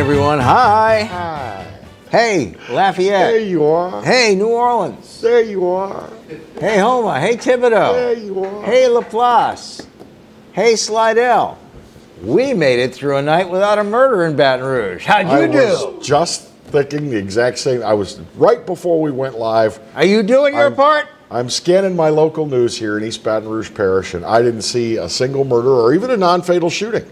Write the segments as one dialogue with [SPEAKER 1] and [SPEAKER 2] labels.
[SPEAKER 1] everyone. Hi.
[SPEAKER 2] Hi.
[SPEAKER 1] Hey, Lafayette.
[SPEAKER 2] There you are.
[SPEAKER 1] Hey, New Orleans.
[SPEAKER 2] There you are.
[SPEAKER 1] Hey, Homa. Hey, Thibodeau.
[SPEAKER 2] There you are.
[SPEAKER 1] Hey, Laplace. Hey, Slidell. We made it through a night without a murder in Baton Rouge. How'd you do?
[SPEAKER 2] I was just thinking the exact same. I was right before we went live.
[SPEAKER 1] Are you doing your part?
[SPEAKER 2] I'm scanning my local news here in East Baton Rouge Parish, and I didn't see a single murder or even a non-fatal shooting.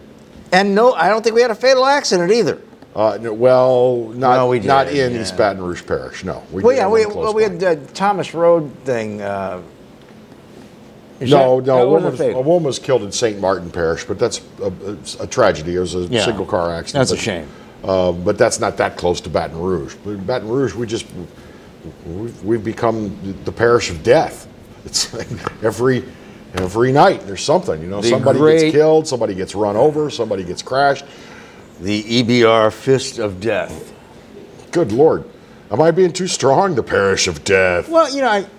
[SPEAKER 1] And no, I don't think we had a fatal accident either.
[SPEAKER 2] Not in
[SPEAKER 1] yeah.
[SPEAKER 2] East Baton Rouge Parish. No.
[SPEAKER 1] We had the Thomas Road thing.
[SPEAKER 2] No, a woman was killed in St. Martin Parish, but that's a tragedy. It was a single car accident.
[SPEAKER 1] That's a shame.
[SPEAKER 2] But that's not that close to Baton Rouge. But in Baton Rouge, we've become the parish of death. It's like every night there's something. Somebody gets killed, somebody gets run over, somebody gets crashed.
[SPEAKER 1] The EBR fist of death.
[SPEAKER 2] Good Lord. Am I being too strong? The parish of death.
[SPEAKER 1] Well,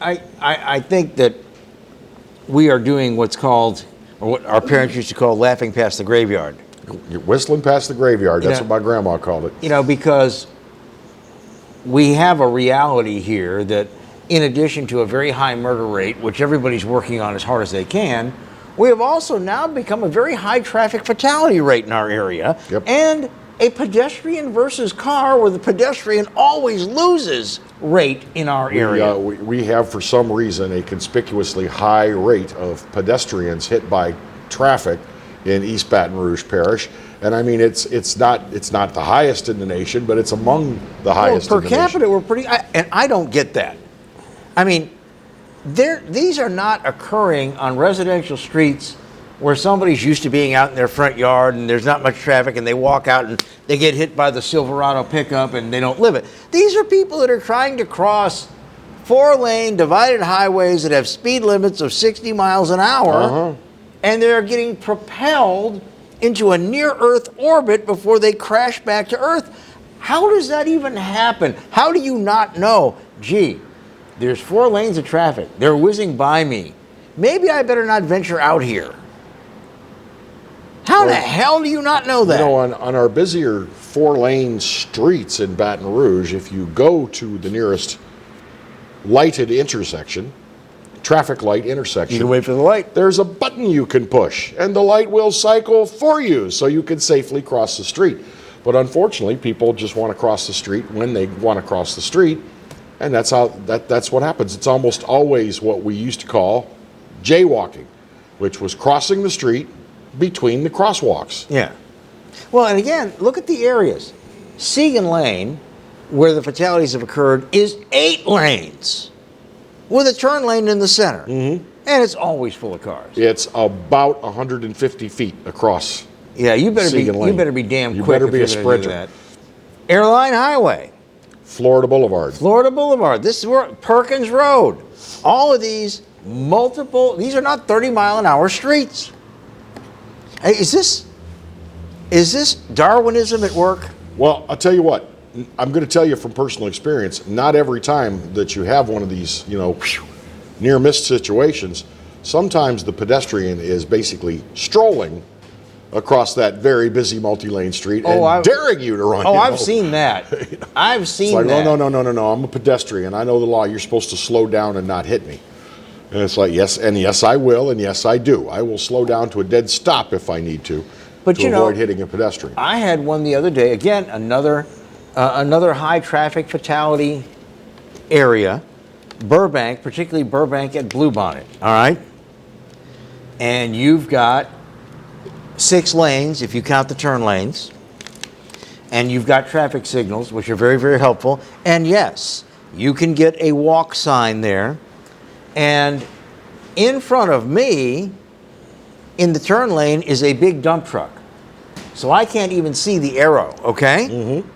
[SPEAKER 1] I think that we are doing what's called, or what our parents used to call, laughing past the graveyard.
[SPEAKER 2] You're whistling past the graveyard. That's what my grandma called it.
[SPEAKER 1] Because we have a reality here that in addition to a very high murder rate, which everybody's working on as hard as they can, we have also now become a very high traffic fatality rate in our area.
[SPEAKER 2] Yep.
[SPEAKER 1] And a pedestrian versus car where the pedestrian always loses rate in our area.
[SPEAKER 2] We have, for some reason, a conspicuously high rate of pedestrians hit by traffic in East Baton Rouge Parish. And I mean, it's not the highest in the nation, but it's among the highest in the nation.
[SPEAKER 1] Per capita, we're pretty, and I don't get that. I mean, these are not occurring on residential streets where somebody's used to being out in their front yard and there's not much traffic and they walk out and they get hit by the Silverado pickup and they don't live it. These are people that are trying to cross 4-lane divided highways that have speed limits of 60 miles an hour, and they're getting propelled into a near-Earth orbit before they crash back to Earth. How does that even happen? How do you not know, gee, there's 4 lanes of traffic. They're whizzing by me. Maybe I better not venture out here. How the hell do you not know that?
[SPEAKER 2] On our busier 4-lane streets in Baton Rouge, if you go to the nearest lighted intersection, traffic light intersection,
[SPEAKER 1] you can wait for the light.
[SPEAKER 2] There's a button you can push, and the light will cycle for you so you can safely cross the street. But unfortunately, people just want to cross the street when they want to cross the street. And that's what happens. It's almost always what we used to call jaywalking, which was crossing the street between the crosswalks.
[SPEAKER 1] Yeah. Well, and again, look at the areas. Segan Lane, where the fatalities have occurred, is 8 lanes with a turn lane in the center. Mm-hmm. And it's always full of cars.
[SPEAKER 2] It's about 150 feet across.
[SPEAKER 1] Yeah, you better be damn quick.
[SPEAKER 2] You better be a
[SPEAKER 1] sprinter.
[SPEAKER 2] sprinter.
[SPEAKER 1] That. Airline Highway.
[SPEAKER 2] Florida Boulevard.
[SPEAKER 1] This is where Perkins Road. All of these these are not 30-mile-an-hour streets. Hey, is this Darwinism at work?
[SPEAKER 2] Well, I'll tell you what. I'm going to tell you from personal experience, not every time that you have one of these, near-miss situations, sometimes the pedestrian is basically strolling across that very busy multi-lane street and daring you to run.
[SPEAKER 1] I've seen that. I've seen that.
[SPEAKER 2] No. I'm a pedestrian. I know the law. You're supposed to slow down and not hit me. And it's like, yes, I will, and yes, I do. I will slow down to a dead stop if I need to avoid hitting a pedestrian.
[SPEAKER 1] I had one the other day. Again, another high traffic fatality area, Burbank, particularly Burbank at Bluebonnet. All right, and you've got 6 lanes if you count the turn lanes, and you've got traffic signals, which are very, very helpful. And yes, you can get a walk sign there. And in front of me, in the turn lane, is a big dump truck. So I can't even see the arrow, okay? Mm-hmm.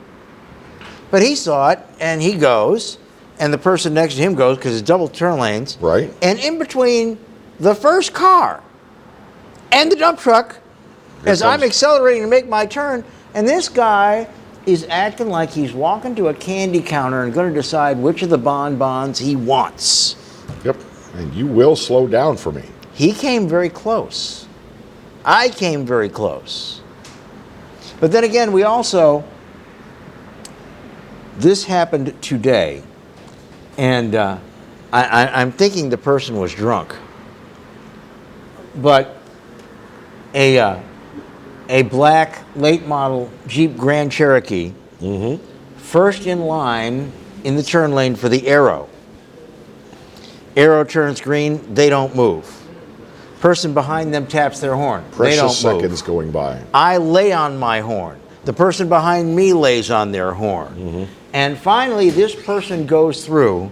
[SPEAKER 1] But he saw it, and he goes, and the person next to him goes, because it's double turn lanes.
[SPEAKER 2] Right.
[SPEAKER 1] And in between the first car and the dump truck, as I'm accelerating to make my turn, and this guy is acting like he's walking to a candy counter and going to decide which of the bonbons he wants.
[SPEAKER 2] Yep, and you will slow down for me.
[SPEAKER 1] He came very close. I came very close. But then again, we also This happened today, and I'm thinking the person was drunk. But a black late model Jeep Grand Cherokee, first in line in the turn lane for the arrow. Arrow turns green, they don't move. Person behind them taps their horn. They don't
[SPEAKER 2] Precious
[SPEAKER 1] move.
[SPEAKER 2] seconds going by.
[SPEAKER 1] I lay on my horn. The person behind me lays on their horn. And finally, this person goes through,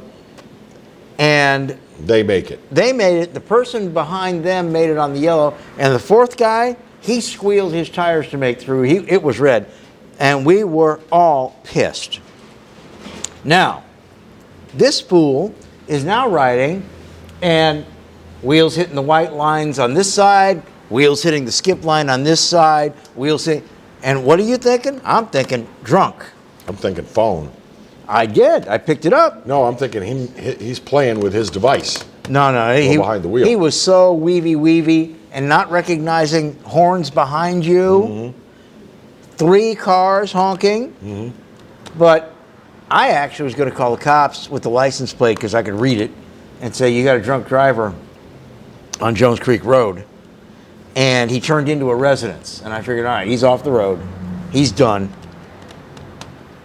[SPEAKER 1] and
[SPEAKER 2] They make it.
[SPEAKER 1] they made it. The person behind them made it on the yellow. And the fourth guy, he squealed his tires to make through. It was red. And we were all pissed. Now, this fool is now riding, and wheels hitting the white lines on this side, wheels hitting the skip line on this side, wheels hitting... And what are you thinking? I'm thinking drunk.
[SPEAKER 2] I'm thinking phone.
[SPEAKER 1] I did. I picked it up.
[SPEAKER 2] No, I'm thinking he's playing with his device.
[SPEAKER 1] No, he
[SPEAKER 2] behind the wheel.
[SPEAKER 1] He was so weavy and not recognizing horns behind you. 3 cars honking. But I actually was going to call the cops with the license plate because I could read it and say, you got a drunk driver on Jones Creek Road. And he turned into a residence. And I figured, all right, he's off the road. He's done.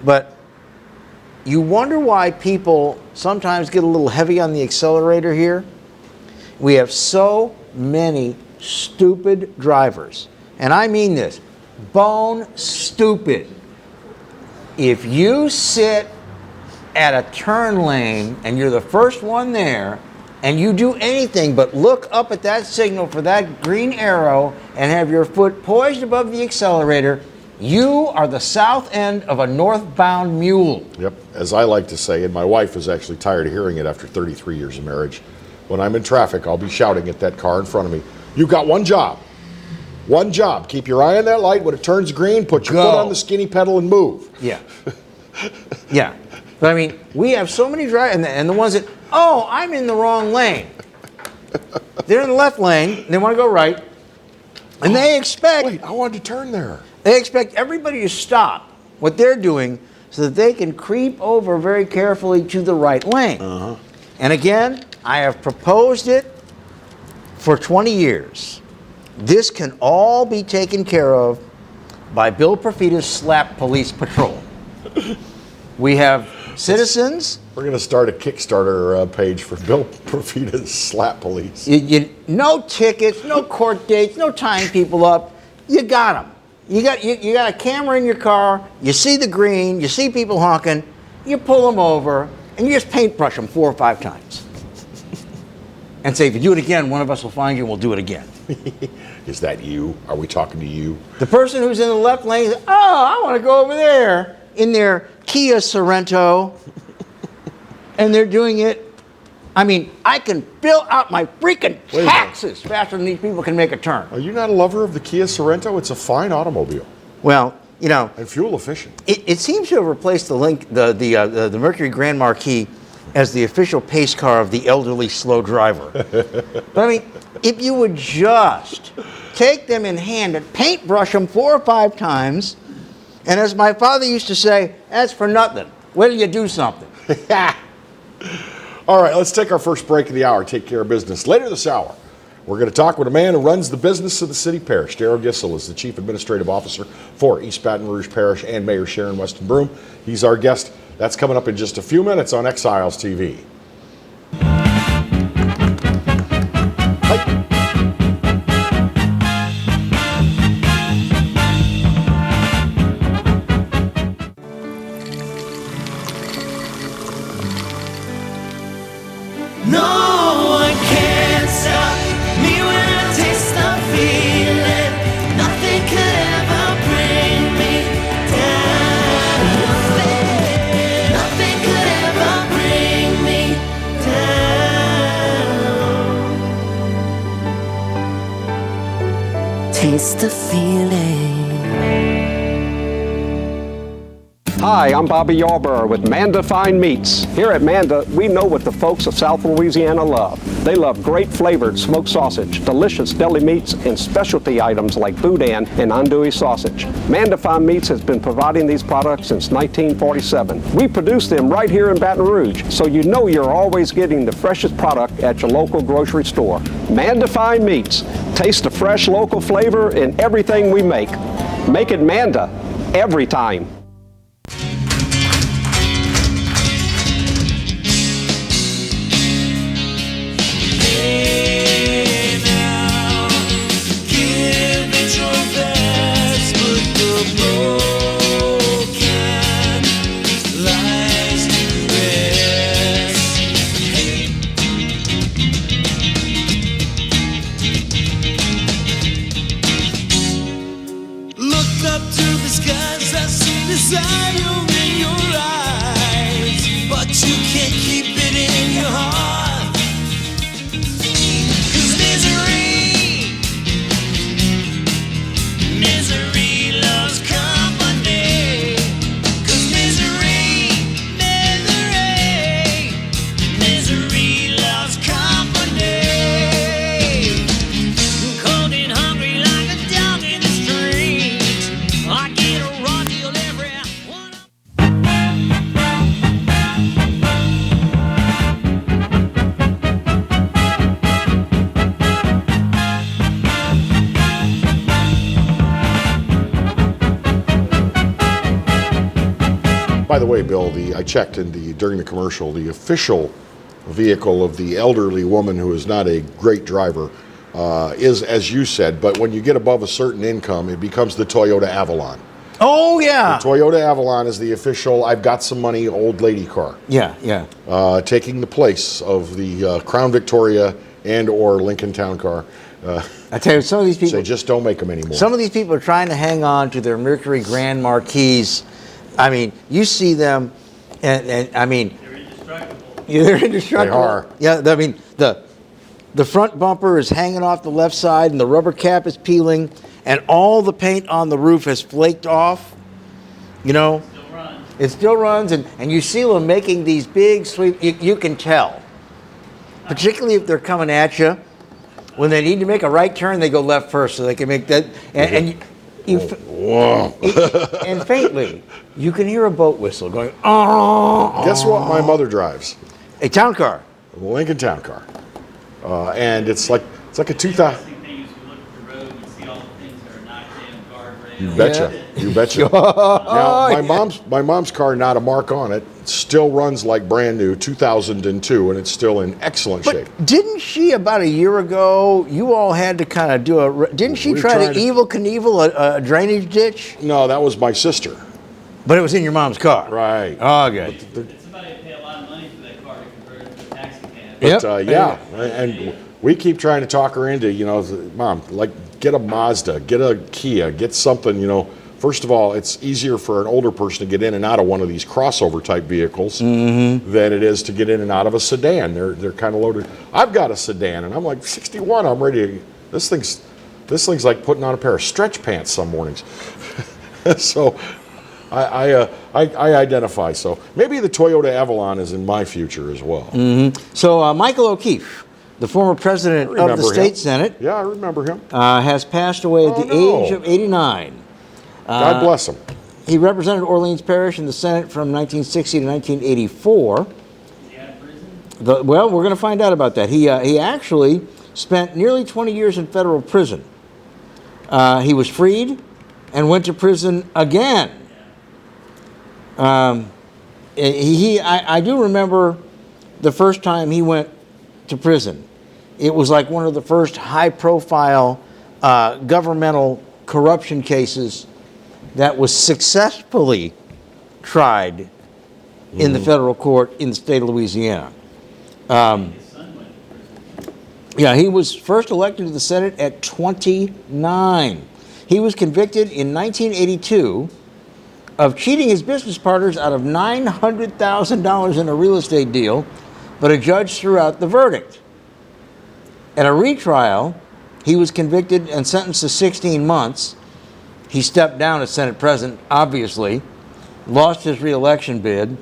[SPEAKER 1] But you wonder why people sometimes get a little heavy on the accelerator here. We have so many stupid drivers. And I mean this, bone stupid. If you sit at a turn lane and you're the first one there, and you do anything but look up at that signal for that green arrow and have your foot poised above the accelerator, you are the south end of a northbound mule.
[SPEAKER 2] Yep, as I like to say, and my wife is actually tired of hearing it after 33 years of marriage. When I'm in traffic, I'll be shouting at that car in front of me, you've got one job. One job. Keep your eye on that light. When it turns green, put your foot on the skinny pedal and move.
[SPEAKER 1] Yeah. Yeah. But I mean, we have so many drivers, and the ones that, oh, I'm in the wrong lane. They're in the left lane, and they want to go right, and they expect...
[SPEAKER 2] Wait, I wanted to turn there.
[SPEAKER 1] They expect everybody to stop what they're doing so that they can creep over very carefully to the right lane. And again, I have proposed it for 20 years. This can all be taken care of by Bill Perfita's Slap Police Patrol. We have citizens.
[SPEAKER 2] We're going to start a Kickstarter page for Bill Perfita's Slap Police.
[SPEAKER 1] No tickets, no court dates, no tying people up. You got them. You got a camera in your car. You see the green. You see people honking. You pull them over, and you just paintbrush them 4 or 5 times. And say, if you do it again, one of us will find you, and we'll do it again.
[SPEAKER 2] Is that you? Are we talking to you?
[SPEAKER 1] The person who's in the left lane says, oh, I want to go over there in their Kia Sorento. And they're doing it. I mean, I can fill out my freaking taxes faster than these people can make a turn.
[SPEAKER 2] Are you not a lover of the Kia Sorento? It's a fine automobile.
[SPEAKER 1] Well, you know,
[SPEAKER 2] and fuel efficient.
[SPEAKER 1] It seems to have replaced the Mercury Grand Marquis as the official pace car of the elderly slow driver. But I mean, if you would just take them in hand and paintbrush them 4 or 5 times, and as my father used to say, that's for nothing. Wait till you do something.
[SPEAKER 2] All right, let's take our first break of the hour, take care of business. Later this hour, we're going to talk with a man who runs the business of the city parish. Darryl Gissel is the Chief Administrative Officer for East Baton Rouge Parish and Mayor Sharon Weston Broom. He's our guest. That's coming up in just a few minutes on Exiles TV.
[SPEAKER 3] No one can stop me when I taste the feeling. Nothing could ever bring me down. Nothing could ever bring me down. Taste the feeling.
[SPEAKER 4] Hi, I'm Bobby Yarborough with Manda Fine Meats. Here at Manda, we know what the folks of South Louisiana love. They love great flavored smoked sausage, delicious deli meats, and specialty items like boudin and andouille sausage. Manda Fine Meats has been providing these products since 1947. We produce them right here in Baton Rouge, so you know you're always getting the freshest product at your local grocery store. Manda Fine Meats. Taste the fresh local flavor in everything we make. Make it Manda every time.
[SPEAKER 3] Desire in your eyes, but you can't keep it in your heart. 'Cause misery loves company. 'Cause misery loves company. Cold and hungry like a dog in the street. I get a raw deal every.
[SPEAKER 2] By the way, Bill, I checked during the commercial, the official vehicle of the elderly woman who is not a great driver is, as you said, but when you get above a certain income, it becomes the Toyota Avalon.
[SPEAKER 1] Oh, yeah.
[SPEAKER 2] The Toyota Avalon is the official, I've got some money, old lady car.
[SPEAKER 1] Yeah, yeah.
[SPEAKER 2] Taking the place of the Crown Victoria and or Lincoln Town Car.
[SPEAKER 1] I tell you, some of these people...
[SPEAKER 2] They just don't make them anymore.
[SPEAKER 1] Some of these people are trying to hang on to their Mercury Grand Marquis. I mean, you see them, and I mean...
[SPEAKER 5] They're indestructible.
[SPEAKER 1] Yeah, they're indestructible.
[SPEAKER 2] They are.
[SPEAKER 1] Yeah, I mean, the front bumper is hanging off the left side, and the rubber cap is peeling, and all the paint on the roof has flaked off. You know?
[SPEAKER 5] Still runs.
[SPEAKER 1] It still runs, and you see them making these big sweep. You can tell. Particularly if they're coming at you. When they need to make a right turn, they go left first, so they can make that. And
[SPEAKER 2] Whoa.
[SPEAKER 1] and faintly, you can hear a boat whistle going, oh.
[SPEAKER 2] Guess what my mother drives?
[SPEAKER 1] A town car.
[SPEAKER 2] A Lincoln Town Car. And it's like a 2000...
[SPEAKER 5] Interesting thing is you look at the road and you see all the things that are knocked in, guardrails.
[SPEAKER 2] You betcha. You betcha. Now, my mom's car, not a mark on it, still runs like brand new, 2002, and it's still in excellent shape.
[SPEAKER 1] But didn't she, about a year ago, you all had to kind of do didn't she
[SPEAKER 2] We
[SPEAKER 1] try
[SPEAKER 2] tried
[SPEAKER 1] to Evel Knievel a drainage ditch?
[SPEAKER 2] No, that was my sister.
[SPEAKER 1] But it was in your mom's car.
[SPEAKER 2] Right.
[SPEAKER 1] Oh, good.
[SPEAKER 5] Somebody had to pay a lot of money for that car to convert it to a taxi cab.
[SPEAKER 1] Yep.
[SPEAKER 2] But and we keep trying to talk her into, Mom, like, get a Mazda, get a Kia, get something, First of all, it's easier for an older person to get in and out of one of these crossover type vehicles than it is to get in and out of a sedan. They're kind of loaded. I've got a sedan, and I'm like 61. I'm ready to. This thing's like putting on a pair of stretch pants some mornings. So I identify. So maybe the Toyota Avalon is in my future as well.
[SPEAKER 1] So Michael O'Keefe, the former president of the State Senate,
[SPEAKER 2] Yeah, I remember him.
[SPEAKER 1] has passed away at the age of 89.
[SPEAKER 2] God bless him.
[SPEAKER 1] He represented Orleans Parish in the Senate from 1960 to 1984.
[SPEAKER 5] Is he out of prison?
[SPEAKER 1] Well, we're going to find out about that. He actually spent nearly 20 years in federal prison. He was freed and went to prison again. I do remember the first time he went to prison. It was like one of the first high-profile governmental corruption cases that was successfully tried in the federal court in the state of Louisiana.
[SPEAKER 5] His son went to prison.
[SPEAKER 1] Yeah, he was first elected to the Senate at 29. He was convicted in 1982 of cheating his business partners out of $900,000 in a real estate deal, but a judge threw out the verdict. At a retrial, he was convicted and sentenced to 16 months. He stepped down as Senate President, obviously. lost his reelection bid.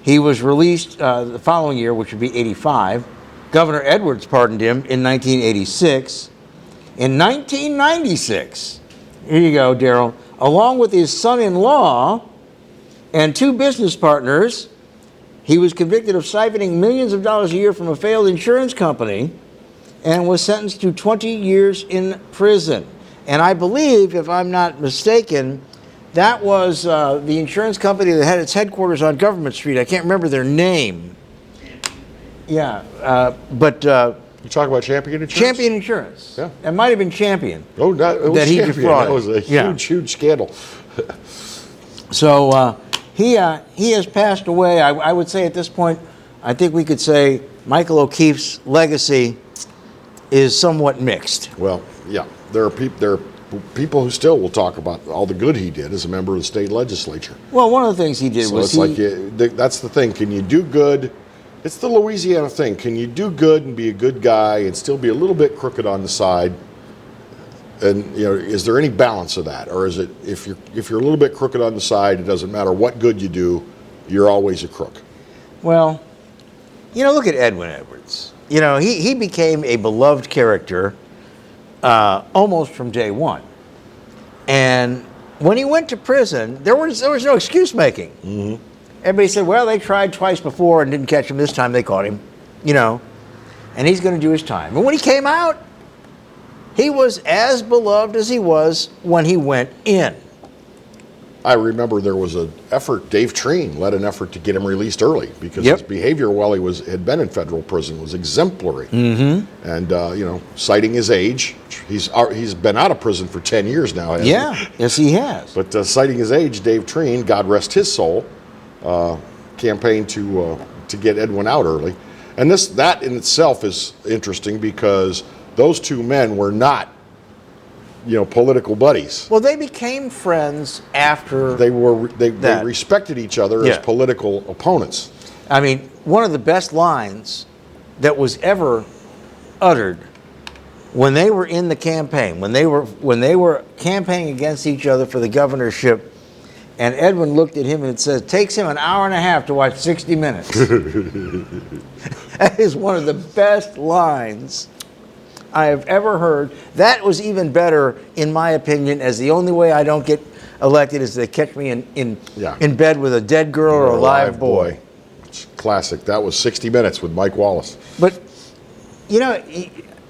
[SPEAKER 1] He was released the following year, which would be 85. Governor Edwards pardoned him in 1986. In 1996, here you go, Darryl, along with his son-in-law and 2 business partners, he was convicted of siphoning millions of dollars a year from a failed insurance company and was sentenced to 20 years in prison. And I believe, if I'm not mistaken, that was the insurance company that had its headquarters on Government Street. I can't remember their name. Yeah, but
[SPEAKER 2] You talk about Champion Insurance?
[SPEAKER 1] Champion Insurance.
[SPEAKER 2] Yeah.
[SPEAKER 1] It might have been Champion.
[SPEAKER 2] Oh, it was
[SPEAKER 1] that he
[SPEAKER 2] Champion.
[SPEAKER 1] defrauded.
[SPEAKER 2] That was a
[SPEAKER 1] Yeah.
[SPEAKER 2] huge scandal.
[SPEAKER 1] So he has passed away. I would say at this point, I think we could say Michael O'Keefe's legacy is somewhat mixed.
[SPEAKER 2] Well, yeah, there are people who still will talk about all the good he did as a member of the state legislature.
[SPEAKER 1] Well, one of the things he did
[SPEAKER 2] So
[SPEAKER 1] was
[SPEAKER 2] it's that's the thing. Can you do good? It's the Louisiana thing. Can you do good and be a good guy and still be a little bit crooked on the side? And is there any balance of that, or is it if you're a little bit crooked on the side, it doesn't matter what good you do, you're always a crook?
[SPEAKER 1] Well, look at Edwin Edwards. He became a beloved character almost from day one. And when he went to prison, there was no excuse making. Mm-hmm. Everybody said, well, they tried twice before and didn't catch him. This time they caught him, and he's going to do his time. And when he came out, he was as beloved as he was when he went in.
[SPEAKER 2] I remember there was an effort, Dave Treen led an effort to get him released early because
[SPEAKER 1] Yep.
[SPEAKER 2] his behavior while he had been in federal prison was exemplary. Mm-hmm. And, citing his age, he's been out of prison for 10 years now, hasn't he?
[SPEAKER 1] Yeah, yes, he has.
[SPEAKER 2] But citing his age, Dave Treen, God rest his soul, campaigned to get Edwin out early. And that in itself is interesting because those 2 men were not, political buddies.
[SPEAKER 1] Well, they became friends after
[SPEAKER 2] They respected each other
[SPEAKER 1] Yeah.
[SPEAKER 2] as political opponents.
[SPEAKER 1] I mean, one of the best lines that was ever uttered when they were in the campaign, when they were campaigning against each other for the governorship, and Edwin looked at him and said, "Takes him an hour and a half to watch 60 Minutes." That is one of the best lines I have ever heard. That was even better, in my opinion, as the only way I don't get elected is to catch me in bed with a dead girl or a live boy.
[SPEAKER 2] It's classic. That was 60 Minutes with Mike Wallace.
[SPEAKER 1] But,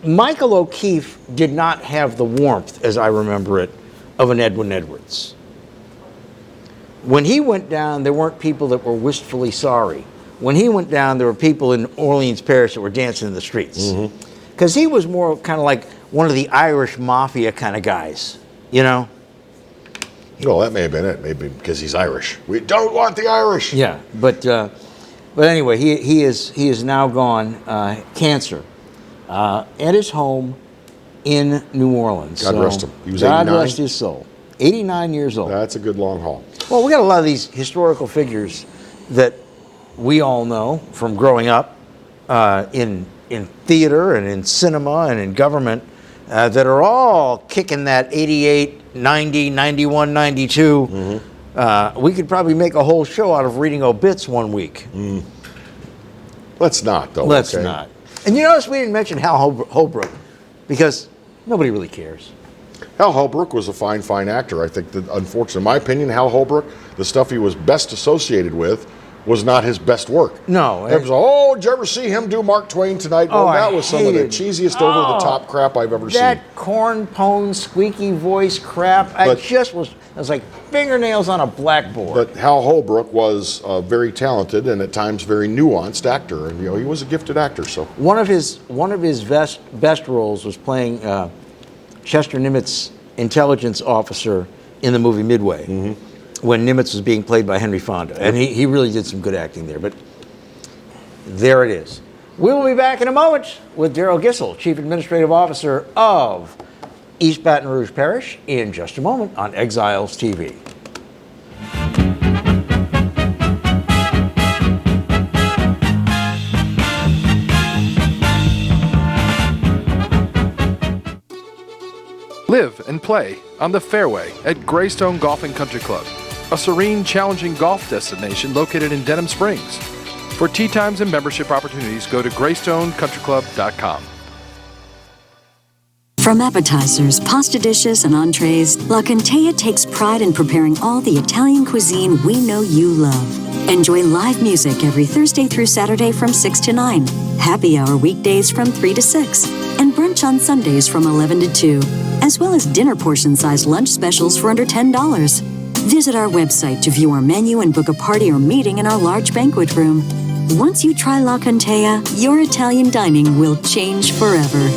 [SPEAKER 1] Michael O'Keefe did not have the warmth, as I remember it, of an Edwin Edwards. When he went down, there weren't people that were wistfully sorry. When he went down, there were people in Orleans Parish that were dancing in the streets. Because he was more kind of like one of the Irish mafia kind of guys,
[SPEAKER 2] Well, that may have been it. Maybe because he's Irish. We don't want the Irish.
[SPEAKER 1] Yeah, but anyway, he is now gone, cancer, at his home in New Orleans.
[SPEAKER 2] God rest him. He was
[SPEAKER 1] God
[SPEAKER 2] 89?
[SPEAKER 1] rest his soul. 89 years old.
[SPEAKER 2] That's a good long haul.
[SPEAKER 1] Well, we got a lot of these historical figures that we all know from growing up in theater and in cinema and in government that are all kicking that 88, 90, 91, 92. Mm-hmm. We could probably make a whole show out of reading obits one week.
[SPEAKER 2] Let's not, though.
[SPEAKER 1] Let's
[SPEAKER 2] okay?
[SPEAKER 1] not. And you notice we didn't mention Hal Holbrook because nobody really cares.
[SPEAKER 2] Hal Holbrook was a fine actor. I think that, unfortunately, in my opinion, Hal Holbrook, the stuff he was best associated with was not his best work.
[SPEAKER 1] No.
[SPEAKER 2] It was, did you ever see him do Mark Twain Tonight? Well, that was some of the cheesiest over-the-top crap I've ever seen.
[SPEAKER 1] That corn-pone, squeaky voice crap, I was like fingernails on a blackboard.
[SPEAKER 2] But Hal Holbrook was a very talented and at times very nuanced actor, and he was a gifted actor. So
[SPEAKER 1] one of his best roles was playing Chester Nimitz' intelligence officer in the movie Midway, when Nimitz was being played by Henry Fonda. And he really did some good acting there. But there it is. We will be back in a moment with Darryl Gissel, Chief Administrative Officer of East Baton Rouge Parish, in just a moment on Exiles TV.
[SPEAKER 6] Live and play on the fairway at Greystone Golf and Country Club. a serene, challenging golf destination located in Denham Springs. For tee times and membership opportunities, go to greystonecountryclub.com.
[SPEAKER 7] From appetizers, pasta dishes, and entrees, La Contea takes pride in preparing all the Italian cuisine we know you love. Enjoy live music every Thursday through Saturday from 6 to 9, happy hour weekdays from 3 to 6, and brunch on Sundays from 11 to 2, as well as dinner portion-sized lunch specials for under $10. Visit our website to view our menu and book a party or meeting in our large banquet room. Once you try La Contea, your Italian dining will change forever.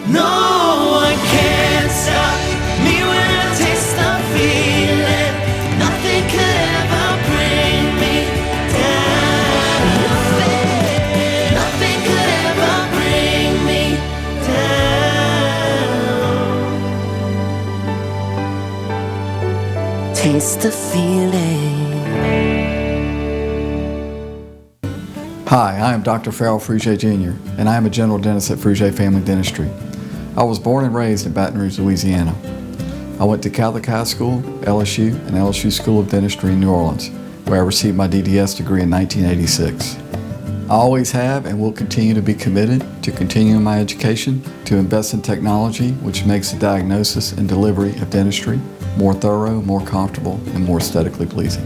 [SPEAKER 3] No one can stop me when I taste the feeling. Nothing could ever bring me down. Nothing could ever bring me down. Taste the feeling.
[SPEAKER 8] Hi, I am Dr. Farrell Frugier Jr., and I am a general dentist at Frugier Family Dentistry. I was born and raised in Baton Rouge, Louisiana. I went to Catholic High School, LSU, and LSU School of Dentistry in New Orleans, where I received my DDS degree in 1986. I always have and will continue to be committed to continuing my education, to invest in technology which makes the diagnosis and delivery of dentistry more thorough, more comfortable, and more aesthetically pleasing.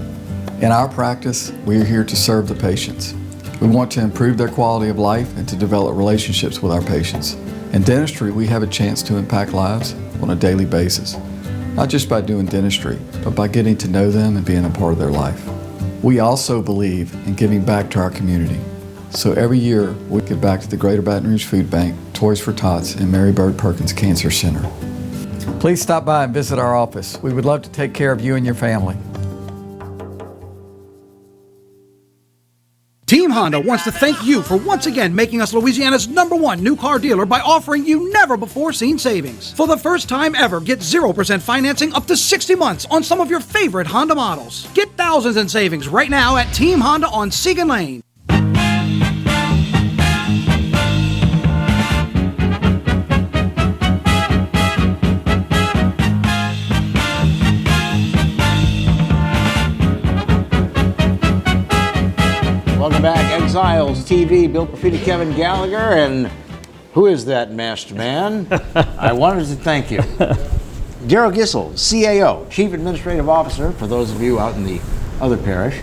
[SPEAKER 8] In our practice, we are here to serve the patients. We want to improve their quality of life and to develop relationships with our patients. In dentistry, we have a chance to impact lives on a daily basis, not just by doing dentistry, but by getting to know them and being a part of their life. We also believe in giving back to our community. So every year, we give back to the Greater Baton Rouge Food Bank, Toys for Tots, and Mary Bird Perkins Cancer Center. Please stop by and visit our office. We would love to take care of you and your family.
[SPEAKER 9] Team Honda wants to thank you for once again making us Louisiana's #1 new car dealer by offering you never-before-seen savings. For the first time ever, get 0% financing up to 60 months on some of your favorite Honda models. Get thousands in savings right now at Team Honda on Segan Lane.
[SPEAKER 1] Welcome back, Exiles TV, Bill Profita, Kevin Gallagher, and who is that masked man? I wanted to thank you. Darryl Gissel, CAO, Chief Administrative Officer, for those of you out in the other parish,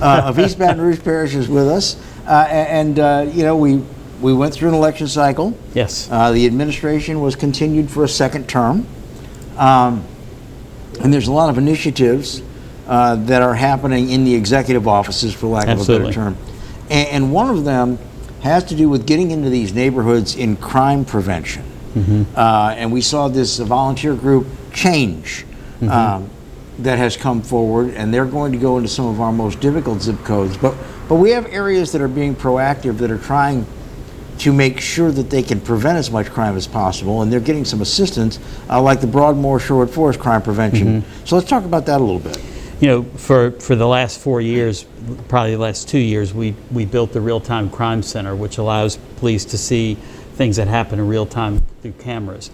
[SPEAKER 1] of East Baton Rouge Parish is with us. You know, we went through an election cycle.
[SPEAKER 10] Yes.
[SPEAKER 1] The administration was continued for a second term. And there's a lot of initiatives that are happening in the executive offices, for lack of a better term. And one of them has to do with getting into these neighborhoods in crime prevention. And we saw this volunteer group, Change, that has come forward, and they're going to go into some of our most difficult zip codes. But we have areas that are being proactive, that are trying to make sure that they can prevent as much crime as possible, and they're getting some assistance, like the Broadmoor Sherwood Forest Crime Prevention. So let's talk about that a little bit.
[SPEAKER 10] You know, for the last 4 years, probably the last 2 years, we built the Real-Time Crime Center, which allows police to see things that happen in real time through cameras.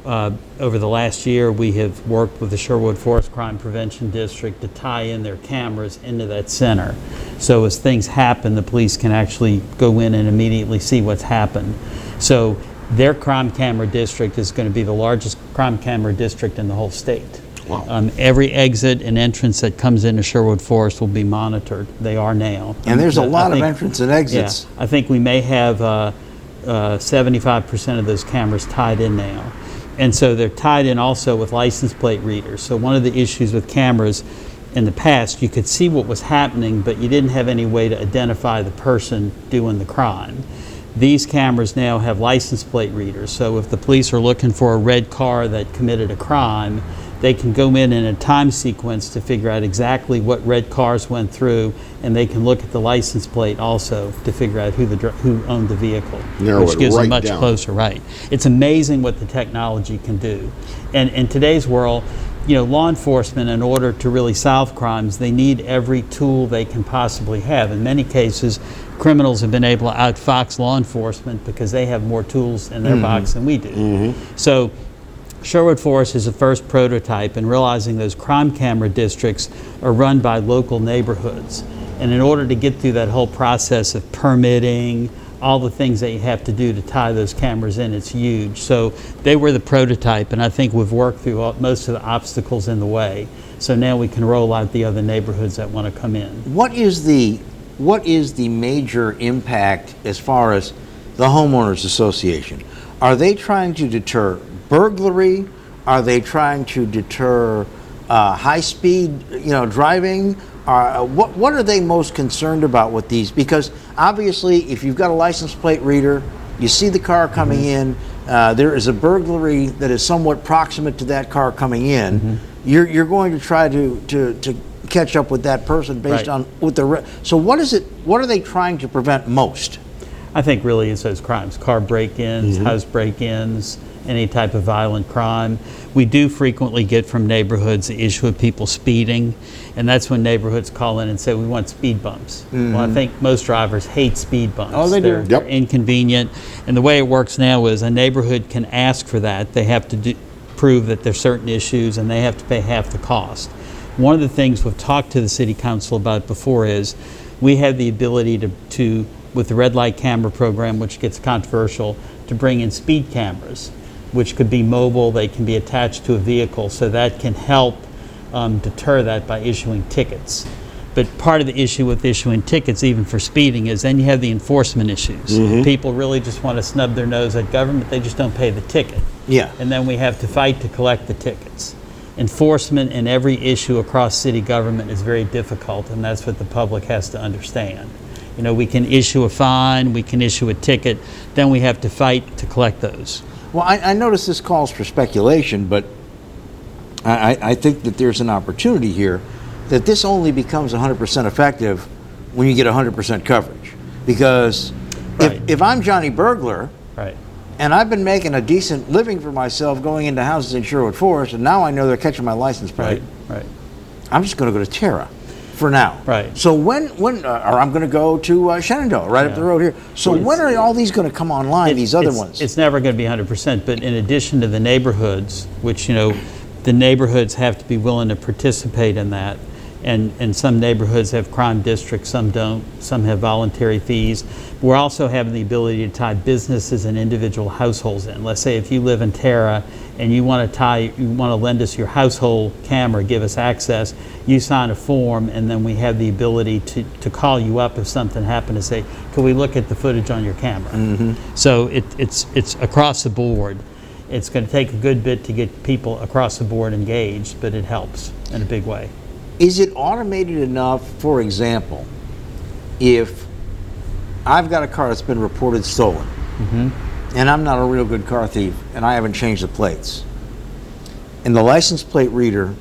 [SPEAKER 10] Over the last year, we have worked with the Sherwood Forest Crime Prevention District to tie in their cameras into that center. So as things happen, the police can actually go in and immediately see what's happened. So their crime camera district is going to be the largest crime camera district in the whole state.
[SPEAKER 1] Wow.
[SPEAKER 10] Every exit and entrance that comes into Sherwood Forest will be monitored. They are now.
[SPEAKER 1] And there's a lot of entrance and exits.
[SPEAKER 10] Yeah, I think we may have 75% of those cameras tied in now. And so they're tied in also with license plate readers. So one of the issues with cameras in the past, you could see what was happening, but you didn't have any way to identify the person doing the crime. These cameras now have license plate readers. So if the police are looking for a red car that committed a crime, they can go in a time sequence to figure out exactly what red cars went through, and they can look at the license plate also to figure out who owned the vehicle, which gives them much closer. Right. It's amazing what the technology can do. And in today's world, law enforcement, in order to really solve crimes, they need every tool they can possibly have. In many cases, criminals have been able to outfox law enforcement because they have more tools in their box than we do. So Sherwood Forest is the first prototype in realizing those crime camera districts are run by local neighborhoods. And in order to get through that whole process of permitting, all the things that you have to do to tie those cameras in, it's huge. So they were the prototype, and I think we've worked through most of the obstacles in the way. So now we can roll out the other neighborhoods that want to come in.
[SPEAKER 1] What is the major impact as far as the homeowners association? Are they trying to deter burglary? Are they trying to deter high-speed, driving? What are they most concerned about with these? Because obviously, if you've got a license plate reader, you see the car coming in, there is a burglary that is somewhat proximate to that car coming in. You're going to try to catch up with that person based on what the. So what is it? What are they trying to prevent most?
[SPEAKER 10] I think really it's those crimes: car break-ins, house break-ins, any type of violent crime. We do frequently get from neighborhoods the issue of people speeding, and that's when neighborhoods call in and say, we want speed bumps. Well, I think most drivers hate speed bumps.
[SPEAKER 1] Oh, they do.
[SPEAKER 10] They're inconvenient, and the way it works now is a neighborhood can ask for that. They have to prove that there's certain issues, and they have to pay half the cost. One of the things we've talked to the city council about before is we have the ability to with the red light camera program, which gets controversial, to bring in speed cameras, which could be mobile, they can be attached to a vehicle, so that can help deter that by issuing tickets. But part of the issue with issuing tickets, even for speeding, is then you have the enforcement issues. People really just want to snub their nose at government, they just don't pay the ticket.
[SPEAKER 1] Yeah.
[SPEAKER 10] And then we have to fight to collect the tickets. Enforcement in every issue across city government is very difficult, and that's what the public has to understand. We can issue a fine, we can issue a ticket, then we have to fight to collect those.
[SPEAKER 1] Well, I notice this calls for speculation, but I think that there's an opportunity here that this only becomes 100% effective when you get 100% coverage. Because if I'm Johnny Burglar, and I've been making a decent living for myself going into houses in Sherwood Forest, and now I know they're catching my license plate, I'm just going to go to Terra for now. So when or I'm going to go to Shenandoah, right up the road here. So when are all these going to come online, these other ones?
[SPEAKER 10] It's never going to be 100%, but in addition to the neighborhoods, which, the neighborhoods have to be willing to participate in that. And some neighborhoods have crime districts, some don't, some have voluntary fees. We're also having the ability to tie businesses and individual households in. Let's say if you live in Terra and you want to lend us your household camera, give us access, you sign a form, and then we have the ability to call you up if something happened and say, can we look at the footage on your camera? So it's across the board. It's going to take a good bit to get people across the board engaged, but it helps in a big way.
[SPEAKER 1] Is it automated enough, for example, if I've got a car that's been reported stolen, and I'm not a real good car thief, and I haven't changed the plates, and the license plate reader,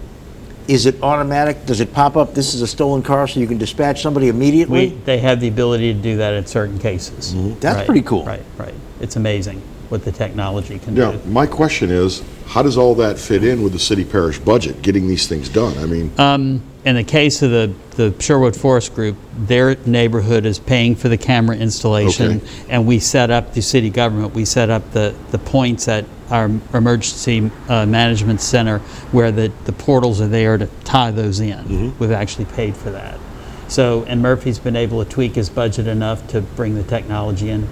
[SPEAKER 1] is it automatic? Does it pop up, this is a stolen car, so you can dispatch somebody immediately?
[SPEAKER 10] They have the ability to do that in certain cases.
[SPEAKER 1] That's pretty cool.
[SPEAKER 10] Right. It's amazing what the technology can do.
[SPEAKER 2] My question is, how does all that fit in with the city parish budget, getting these things done? I mean,
[SPEAKER 10] in the case of the Sherwood Forest Group, their neighborhood is paying for the camera installation, and we set up the city government. We set up the points at our emergency management center where the portals are there to tie those in. We've actually paid for that. So, and Murphy's been able to tweak his budget enough to bring the technology in.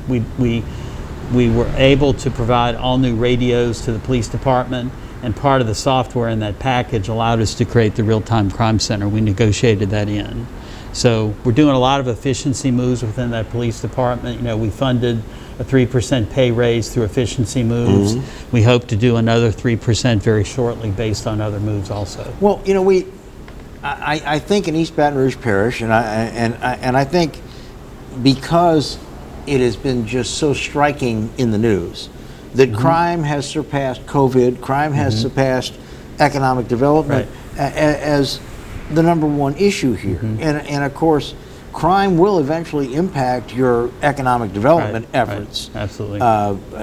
[SPEAKER 10] We were able to provide all new radios to the police department, and part of the software in that package allowed us to create the real-time crime center. We negotiated that in. So we're doing a lot of efficiency moves within that police department. We funded a 3% pay raise through efficiency moves. We hope to do another 3% very shortly based on other moves also.
[SPEAKER 1] Well, I think in East Baton Rouge Parish, and I think because it has been just so striking in the news that crime has surpassed COVID, crime has surpassed economic development as the number one issue here. And of course, crime will eventually impact your economic development efforts.
[SPEAKER 10] Right. Absolutely.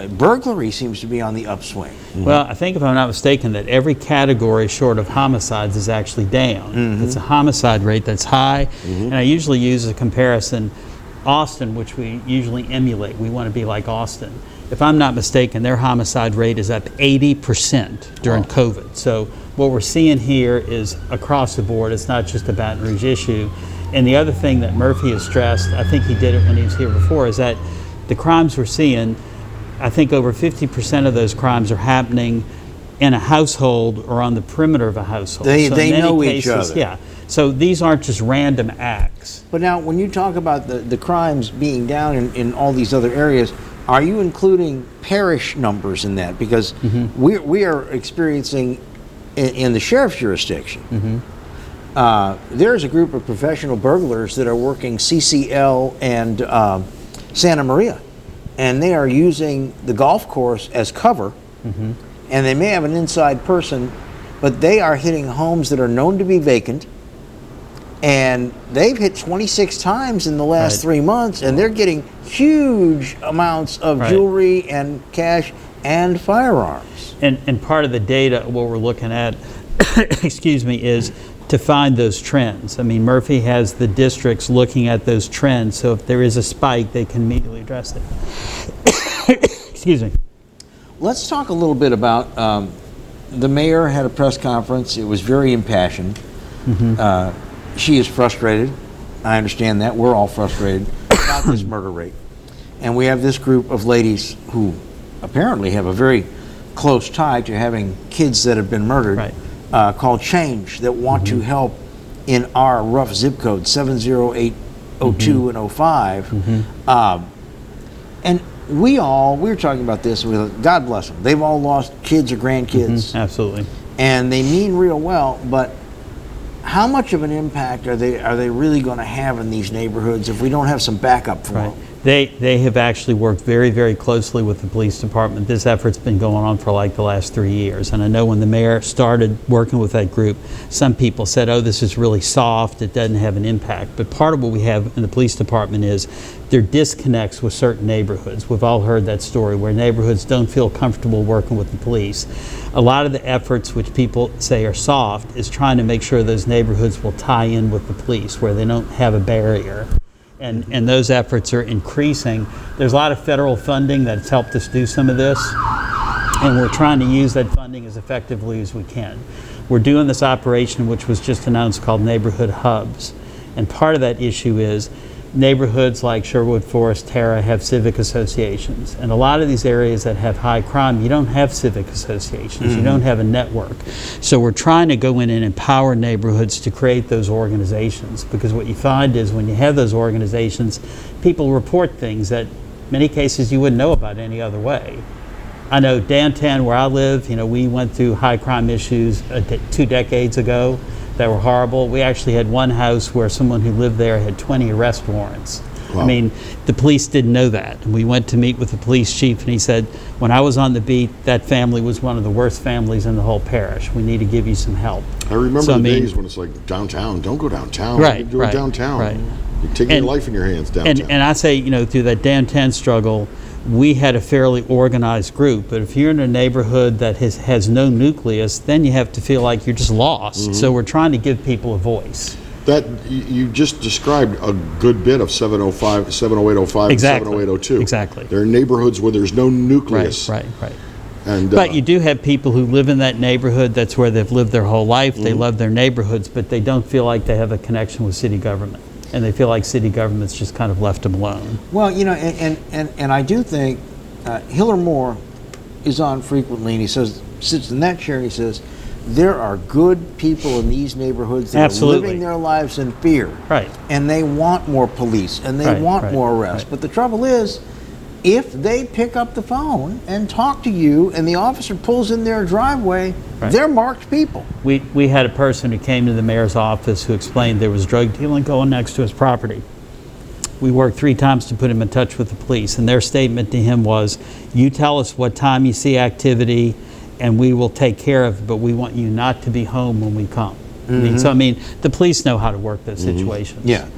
[SPEAKER 1] Burglary seems to be on the upswing.
[SPEAKER 10] Well, I think if I'm not mistaken that every category short of homicides is actually down. It's a homicide rate that's high, and I usually use a comparison Austin, which we usually emulate. We want to be like Austin. If I'm not mistaken, their homicide rate is up 80% during COVID. So what we're seeing here is across the board. It's not just a Baton Rouge issue. And the other thing that Murphy has stressed, I think he did it when he was here before, is that the crimes we're seeing, I think over 50% of those crimes are happening in a household or on the perimeter of a household.
[SPEAKER 1] They
[SPEAKER 10] in many
[SPEAKER 1] know
[SPEAKER 10] cases,
[SPEAKER 1] each other.
[SPEAKER 10] Yeah. So these aren't just random acts.
[SPEAKER 1] But now, when you talk about the crimes being down in all these other areas, are you including parish numbers in that? Because we are experiencing, in the sheriff's jurisdiction, there's a group of professional burglars that are working CCL and Santa Maria. And they are using the golf course as cover. And they may have an inside person, but they are hitting homes that are known to be vacant. And they've hit 26 times in the last 3 months, and they're getting huge amounts of jewelry and cash and firearms.
[SPEAKER 10] And part of the data, what we're looking at, excuse me, is to find those trends. I mean, Murphy has the districts looking at those trends, so if there is a spike, they can immediately address it. Excuse me.
[SPEAKER 1] Let's talk a little bit about the mayor had a press conference. It was very impassioned. She is frustrated. I understand that. We're all frustrated about this murder rate. And we have this group of ladies who apparently have a very close tie to having kids that have been murdered, called Change, that want to help in our rough zip code, 70802 and 05. And we were talking about this, God bless them. They've all lost kids or grandkids.
[SPEAKER 10] Absolutely.
[SPEAKER 1] And they mean real well, but how much of an impact are they really going to have in these neighborhoods if we don't have some backup for them?
[SPEAKER 10] They have actually worked very, very closely with the police department. This effort's been going on for like the last 3 years. And I know when the mayor started working with that group, some people said, oh, this is really soft, it doesn't have an impact. But part of what we have in the police department is there are disconnects with certain neighborhoods. We've all heard that story where neighborhoods don't feel comfortable working with the police. A lot of the efforts which people say are soft is trying to make sure those neighborhoods will tie in with the police where they don't have a barrier. And those efforts are increasing. There's a lot of federal funding that's helped us do some of this, and we're trying to use that funding as effectively as we can. We're doing this operation, which was just announced, called Neighborhood Hubs. And part of that issue is neighborhoods like Sherwood Forest, Terra have civic associations. And a lot of these areas that have high crime, you don't have civic associations. You don't have a network. So we're trying to go in and empower neighborhoods to create those organizations, because what you find is when you have those organizations, people report things that in many cases you wouldn't know about any other way. I know downtown where I live, we went through high crime issues 2 decades ago that were horrible. We actually had one house where someone who lived there had 20 arrest warrants. Wow. I mean, the police didn't know that. We went to meet with the police chief, and he said, when I was on the beat, that family was one of the worst families in the whole parish. We need to give you some help.
[SPEAKER 2] I remember days when it's like, downtown, don't go downtown.
[SPEAKER 10] Right,
[SPEAKER 2] do it downtown.
[SPEAKER 10] Right.
[SPEAKER 2] You're taking your life in your hands downtown.
[SPEAKER 10] And I say, through that downtown struggle, we had a fairly organized group, but if you're in a neighborhood that has no nucleus, then you have to feel like you're just lost. So we're trying to give people a voice.
[SPEAKER 2] That you just described a good bit of 705, 70805,
[SPEAKER 10] exactly.
[SPEAKER 2] and 70802.
[SPEAKER 10] Exactly.
[SPEAKER 2] There are neighborhoods where there's no nucleus.
[SPEAKER 10] Right.
[SPEAKER 2] And,
[SPEAKER 10] but you do have people who live in that neighborhood. That's where they've lived their whole life. They love their neighborhoods, but they don't feel like they have a connection with city government. And they feel like city government's just kind of left them alone.
[SPEAKER 1] Well, and I do think Hiller Moore is on frequently, and he sits in that chair and he says, there are good people in these neighborhoods that are living their lives in fear.
[SPEAKER 10] Right.
[SPEAKER 1] And they want more police, and they want more arrests. But the trouble is, if they pick up the phone and talk to you and the officer pulls in their driveway, they're marked people.
[SPEAKER 10] We had a person who came to the mayor's office who explained there was drug dealing going next to his property. We worked 3 times to put him in touch with the police, and their statement to him was, you tell us what time you see activity and we will take care of it, but we want you not to be home when we come. I mean, the police know how to work those situations.
[SPEAKER 1] Yeah.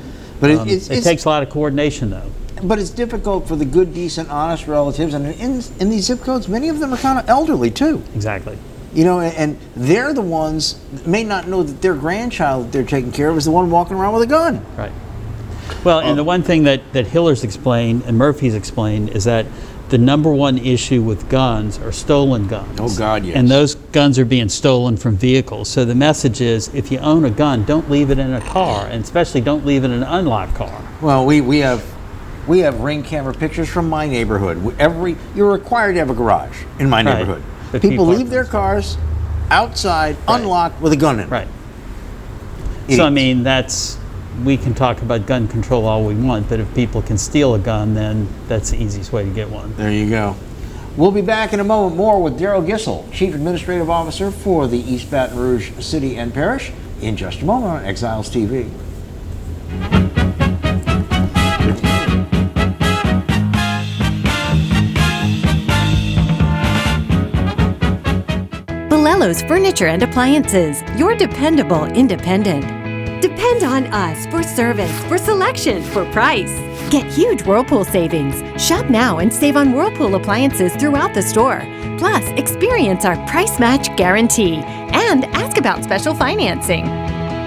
[SPEAKER 1] But
[SPEAKER 10] It takes a lot of coordination, though.
[SPEAKER 1] But it's difficult for the good, decent, honest relatives, and in these zip codes, many of them are kind of elderly too.
[SPEAKER 10] Exactly.
[SPEAKER 1] You know, and they're the ones that may not know that their grandchild that they're taking care of is the one walking around with a gun.
[SPEAKER 10] Right. Well, and the one thing that Hiller's explained and Murphy's explained is that the number one issue with guns are stolen guns.
[SPEAKER 1] Oh, God, yes.
[SPEAKER 10] And those guns are being stolen from vehicles. So the message is, if you own a gun, don't leave it in a car, and especially don't leave it in an unlocked car.
[SPEAKER 1] Well, we have Ring camera pictures from my neighborhood. You're required to have a garage in my
[SPEAKER 10] Right.
[SPEAKER 1] neighborhood.
[SPEAKER 10] But
[SPEAKER 1] People
[SPEAKER 10] people
[SPEAKER 1] leave their cars outside,
[SPEAKER 10] Right.
[SPEAKER 1] unlocked, with a gun in it.
[SPEAKER 10] Right.
[SPEAKER 1] Idiots.
[SPEAKER 10] So, I mean, we can talk about gun control all we want, but if people can steal a gun, then that's the easiest way to get one.
[SPEAKER 1] There you go. We'll be back in a moment more with Darryl Gissel, Chief Administrative Officer for the East Baton Rouge City and Parish, in just a moment on Exiles TV.
[SPEAKER 11] Bolello's Furniture and Appliances, your dependable independent. Depend on us for service, for selection, for price. Get huge Whirlpool savings. Shop now and save on Whirlpool appliances throughout the store. Plus, experience our price match guarantee and ask about special financing.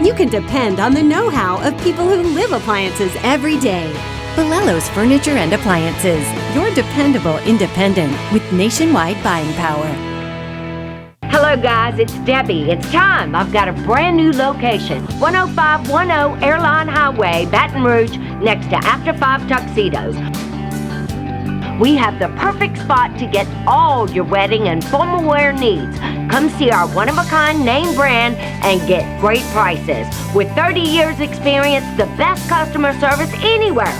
[SPEAKER 11] You can depend on the know-how of people who live appliances every day. Bolello's Furniture and Appliances, your dependable independent with nationwide buying power.
[SPEAKER 12] Hello guys, it's Debbie. It's time. I've got a brand new location. 10510 Airline Highway, Baton Rouge, next to After 5 Tuxedos. We have the perfect spot to get all your wedding and formal wear needs. Come see our one-of-a-kind name brand and get great prices. With 30 years experience, the best customer service anywhere.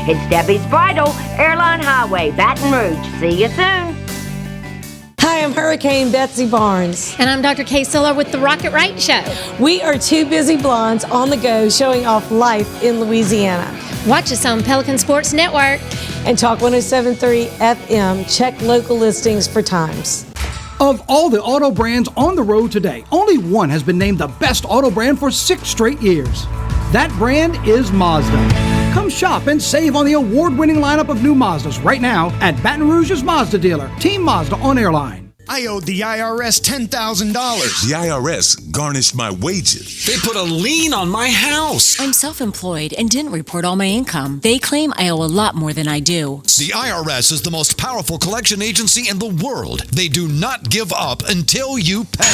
[SPEAKER 12] It's Debbie's Bridal, Airline Highway, Baton Rouge. See you soon.
[SPEAKER 13] Hi, I'm Hurricane Betsy Barnes.
[SPEAKER 14] And I'm Dr. Kay Siller with The Rocket Right Show.
[SPEAKER 13] We are two busy blondes on the go showing off life in Louisiana.
[SPEAKER 14] Watch us on Pelican Sports Network.
[SPEAKER 13] And Talk 107.3 FM. Check local listings for times.
[SPEAKER 9] Of all the auto brands on the road today, only one has been named the best auto brand for 6 straight years. That brand is Mazda. Come shop and save on the award-winning lineup of new Mazdas right now at Baton Rouge's Mazda dealer, Team Mazda on Airline.
[SPEAKER 15] I owed the IRS $10,000.
[SPEAKER 16] The IRS garnished my wages.
[SPEAKER 17] They put a lien on my house.
[SPEAKER 18] I'm self-employed and didn't report all my income. They claim I owe a lot more than I do.
[SPEAKER 15] The IRS is the most powerful collection agency in the world. They do not give up until you pay.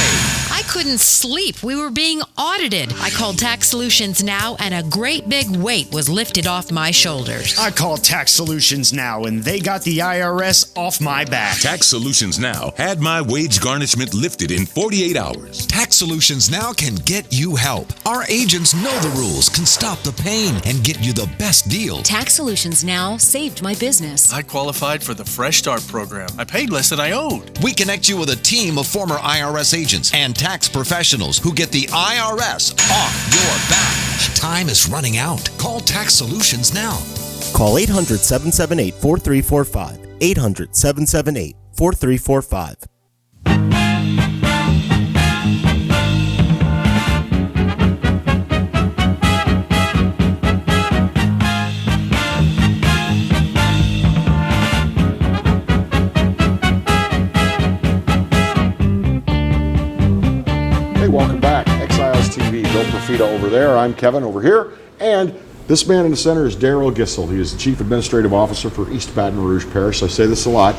[SPEAKER 19] I couldn't sleep. We were being audited. I called Tax Solutions Now, and a great big weight was lifted off my shoulders.
[SPEAKER 15] I called Tax Solutions Now, and they got the IRS off my back.
[SPEAKER 16] Tax Solutions Now had my wage garnishment lifted in 48 hours.
[SPEAKER 20] Tax Solutions Now can get you help. Our agents know the rules, can stop the pain, and get you the best deal.
[SPEAKER 18] Tax Solutions Now saved my business.
[SPEAKER 17] I qualified for the Fresh Start program. I paid less than I owed.
[SPEAKER 20] We connect you with a team of former IRS agents and tax professionals who get the IRS off your back. Time is running out. Call Tax Solutions now.
[SPEAKER 21] Call 800-778-4345. 800-778-4345.
[SPEAKER 2] Hey, welcome back. Exiles TV. Bill Profita over there. I'm Kevin over here. And this man in the center is Darryl Gissel. He is the Chief Administrative Officer for East Baton Rouge Parish. I say this a lot.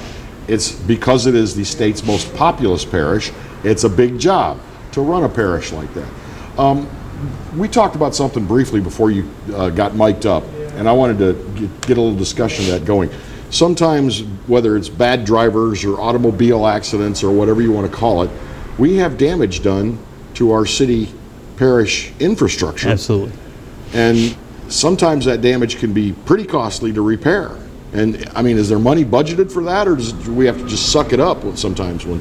[SPEAKER 2] It's because it is the state's most populous parish. It's a big job to run a parish like that. We talked about something briefly before you got mic'd up, and I wanted to get a little discussion of that going. Sometimes, whether it's bad drivers or automobile accidents or whatever you want to call it, we have damage done to our city parish infrastructure.
[SPEAKER 10] Absolutely.
[SPEAKER 2] And sometimes that damage can be pretty costly to repair. And I mean, is there money budgeted for that, or do we have to just suck it up sometimes when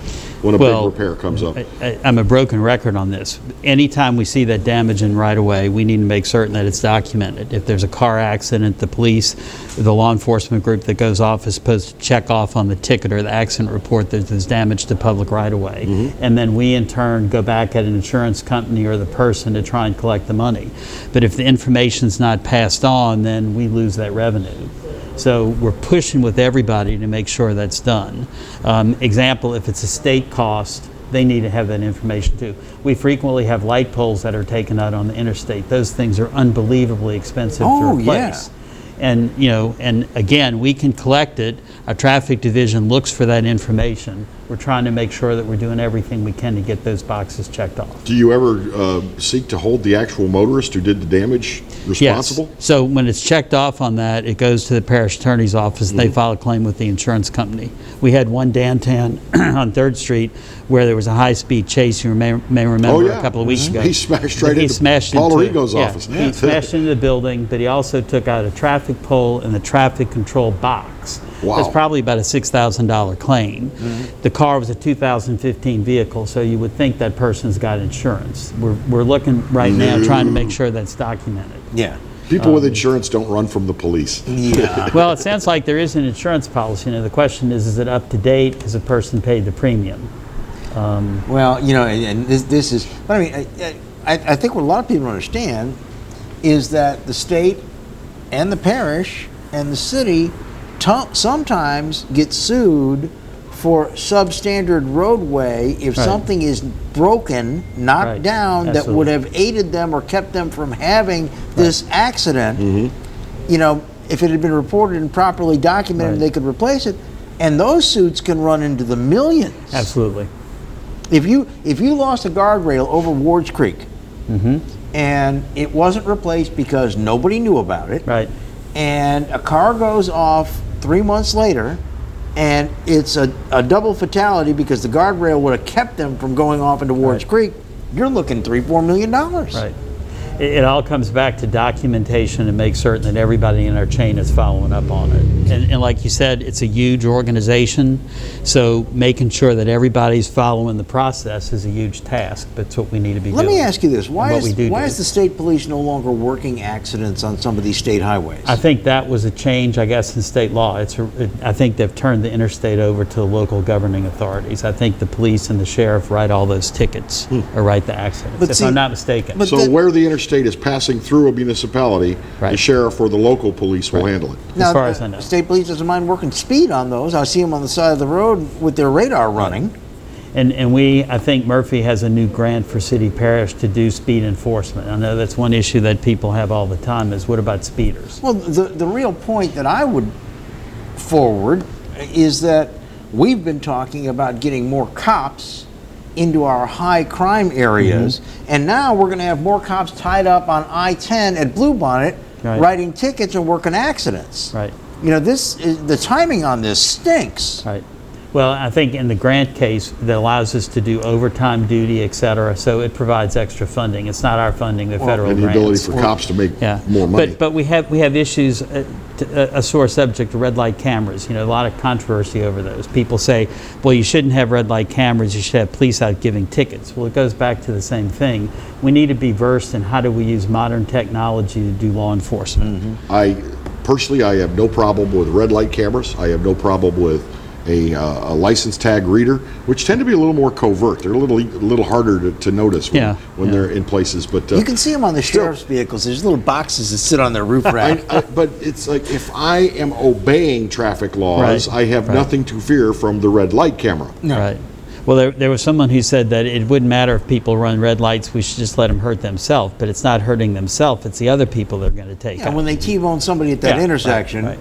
[SPEAKER 2] a big repair comes up?
[SPEAKER 10] I'm a broken record on this. Anytime we see that damage in right of way, we need to make certain that it's documented. If there's a car accident, the police, the law enforcement group that goes off is supposed to check off on the ticket or the accident report that there's damage to public right of way. And then we in turn go back at an insurance company or the person to try and collect the money. But if the information's not passed on, then we lose that revenue. So we're pushing with everybody to make sure that's done. Example, if it's a state cost, they need to have that information too. We frequently have light poles that are taken out on the interstate. Those things are unbelievably expensive to replace. And and again, we can collect it. Our traffic division looks for that information. We're trying to make sure that we're doing everything we can to get those boxes checked off.
[SPEAKER 2] Do you ever seek to hold the actual motorist who did the damage responsible?
[SPEAKER 10] Yes. So when it's checked off on that, it goes to the parish attorney's office. They file a claim with the insurance company. We had one downtown on 3rd Street where there was a high-speed chase. You may remember a couple of weeks ago.
[SPEAKER 2] He smashed right into Paul Arrigo's office.
[SPEAKER 10] He smashed into the building, but he also took out a traffic pole and the traffic control box.
[SPEAKER 2] Wow.
[SPEAKER 10] That's probably about a $6,000 claim. The car was a 2015 vehicle, so you would think that person's got insurance. We're looking right now trying to make sure that's documented.
[SPEAKER 1] Yeah.
[SPEAKER 2] People with insurance don't run from the police.
[SPEAKER 1] Yeah.
[SPEAKER 10] Well, it sounds like there is an insurance policy. The question is it up to date? Has a person paid the premium?
[SPEAKER 1] Well, and this is, but I mean, I think what a lot of people understand is that the state and the parish and the city sometimes get sued for substandard roadway if something is broken, knocked down, that would have aided them or kept them from having this accident. If it had been reported and properly documented, they could replace it. And those suits can run into the millions.
[SPEAKER 10] Absolutely.
[SPEAKER 1] If you lost a guardrail over Wards Creek and it wasn't replaced because nobody knew about it, and a car goes off 3 months later, and it's a double fatality because the guardrail would have kept them from going off into Wards Creek, you're looking $3-4 million.
[SPEAKER 10] Right. It all comes back to documentation and make certain that everybody in our chain is following up on it. And like you said, it's a huge organization, so making sure that everybody's following the process is a huge task. That's what we need to be doing.
[SPEAKER 1] Let me ask you this. Why is the state police no longer working accidents on some of these state highways?
[SPEAKER 10] I think that was a change, I guess, in state law. I think they've turned the interstate over to the local governing authorities. I think the police and the sheriff write all those tickets or write the accidents, if I'm not mistaken.
[SPEAKER 2] So where the interstate is passing through a municipality, the sheriff or the local police will handle it.
[SPEAKER 1] Now,
[SPEAKER 10] as far as I know.
[SPEAKER 1] State police doesn't mind working speed on those. I see them on the side of the road with their radar running.
[SPEAKER 10] And I think Murphy has a new grant for city parish to do speed enforcement. I know that's one issue that people have all the time is what about speeders?
[SPEAKER 1] Well, the real point that I would forward is that we've been talking about getting more cops into our high crime areas, and now we're going to have more cops tied up on I-10 at Bluebonnet writing tickets and working accidents.
[SPEAKER 10] Right.
[SPEAKER 1] The timing on this stinks.
[SPEAKER 10] Right. Well, I think in the grant case that allows us to do overtime duty, et cetera, so it provides extra funding. It's not our funding, the federal
[SPEAKER 2] and the
[SPEAKER 10] grants.
[SPEAKER 2] ability for cops to make more money.
[SPEAKER 10] But we have issues, a sore subject, red light cameras. A lot of controversy over those. People say, well, you shouldn't have red light cameras, you should have police out giving tickets. Well, it goes back to the same thing. We need to be versed in how do we use modern technology to do law enforcement.
[SPEAKER 2] Personally, I have no problem with red light cameras. I have no problem with a license tag reader, which tend to be a little more covert. They're a little harder to notice when they're in places. But
[SPEAKER 1] you can see them on the sheriff's vehicles. There's little boxes that sit on their roof rack.
[SPEAKER 2] But it's like if I am obeying traffic laws, I have nothing to fear from the red light camera.
[SPEAKER 1] No.
[SPEAKER 10] Right. Well, there was someone who said that it wouldn't matter if people run red lights, we should just let them hurt themselves. But it's not hurting themselves, it's the other people they're going to take out.
[SPEAKER 1] And when they T-bone somebody at that intersection,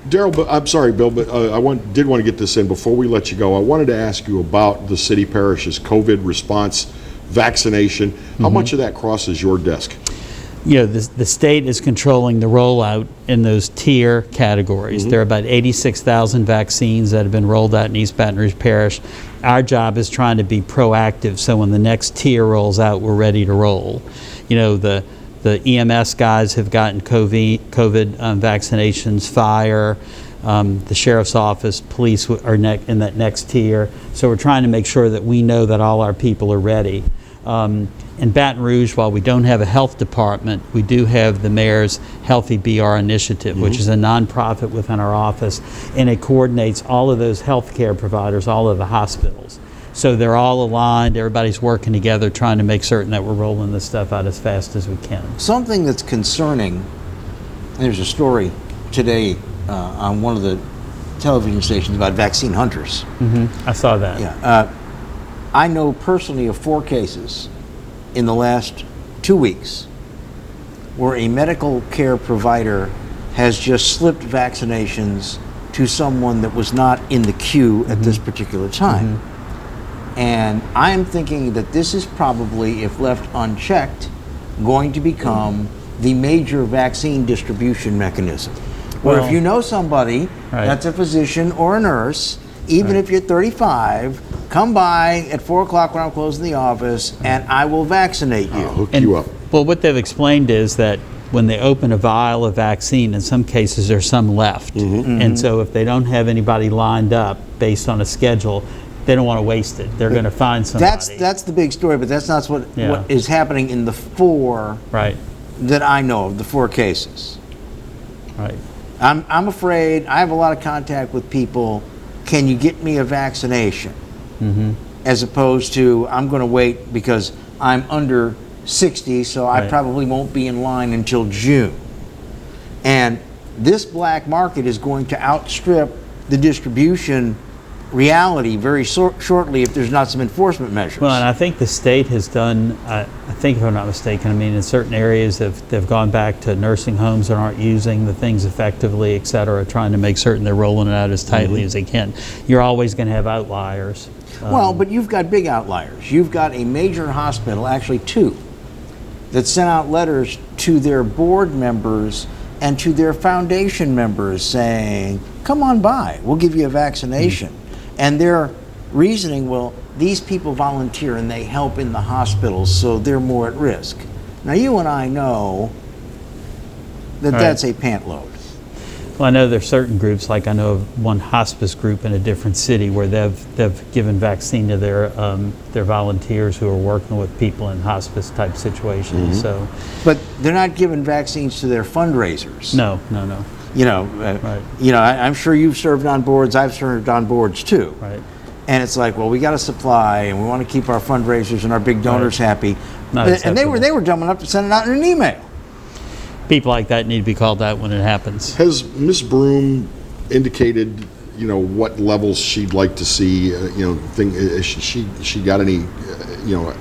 [SPEAKER 2] Darryl, I'm sorry, Bill, but I did want to get this in before we let you go. I wanted to ask you about the city parish's COVID response vaccination. How much of that crosses your desk?
[SPEAKER 10] The state is controlling the rollout in those tier categories. There are about 86,000 vaccines that have been rolled out in East Baton Rouge Parish. Our job is trying to be proactive, so when the next tier rolls out, we're ready to roll. The the EMS guys have gotten COVID vaccinations, fire, the sheriff's office, police are in that next tier. So we're trying to make sure that we know that all our people are ready. In Baton Rouge, while we don't have a health department, we do have the mayor's Healthy BR Initiative, which is a nonprofit within our office, and it coordinates all of those healthcare providers, all of the hospitals. So they're all aligned, everybody's working together, trying to make certain that we're rolling this stuff out as fast as we can.
[SPEAKER 1] Something that's concerning, there's a story today on one of the television stations about vaccine hunters.
[SPEAKER 10] I saw that.
[SPEAKER 1] Yeah. I know personally of 4 cases in the last 2 weeks where a medical care provider has just slipped vaccinations to someone that was not in the queue at this particular time. And I'm thinking that this is probably, if left unchecked, going to become the major vaccine distribution mechanism. Where if you know somebody that's a physician or a nurse, even if you're 35, come by at 4 o'clock when I'm closing the office and I will vaccinate you.
[SPEAKER 2] I'll hook you up.
[SPEAKER 10] Well, what they've explained is that when they open a vial of vaccine, in some cases there's some left. And so if they don't have anybody lined up based on a schedule, they don't want to waste it. They're going to find somebody.
[SPEAKER 1] That's the big story, but that's not what is happening in the 4 that I know of, the 4 cases.
[SPEAKER 10] Right.
[SPEAKER 1] I'm afraid, I have a lot of contact with people, can you get me a vaccination? As opposed to, I'm going to wait because I'm under 60, so I probably won't be in line until June. And this black market is going to outstrip the distribution reality very shortly if there's not some enforcement measures.
[SPEAKER 10] Well, and I think the state has done, I think if I'm not mistaken, I mean, in certain areas they've gone back to nursing homes that aren't using the things effectively, et cetera, trying to make certain they're rolling it out as tightly as they can. You're always going to have outliers.
[SPEAKER 1] Well, but you've got big outliers. You've got a major hospital, actually 2, that sent out letters to their board members and to their foundation members saying, come on by, we'll give you a vaccination. And their reasoning, well, these people volunteer and they help in the hospitals, so they're more at risk. Now, you and I know that that's a pant load.
[SPEAKER 10] Well, I know there's certain groups, like I know of one hospice group in a different city where they've given vaccine to their volunteers who are working with people in hospice type situations. So,
[SPEAKER 1] but they're not giving vaccines to their fundraisers.
[SPEAKER 10] No.
[SPEAKER 1] You know, I'm sure you've served on boards. I've served on boards too.
[SPEAKER 10] Right.
[SPEAKER 1] And it's like, well, we got a supply, and we want to keep our fundraisers and our big donors happy. And they were dumb enough to send it out in an email.
[SPEAKER 10] People like that need to be called out when it happens.
[SPEAKER 2] Has Ms. Broom indicated, what levels she'd like to see? She got any,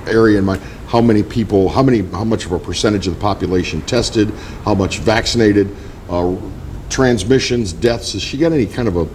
[SPEAKER 2] area in mind? How many people? How much of a percentage of the population tested? How much vaccinated? Transmissions, deaths. Has she got any kind of a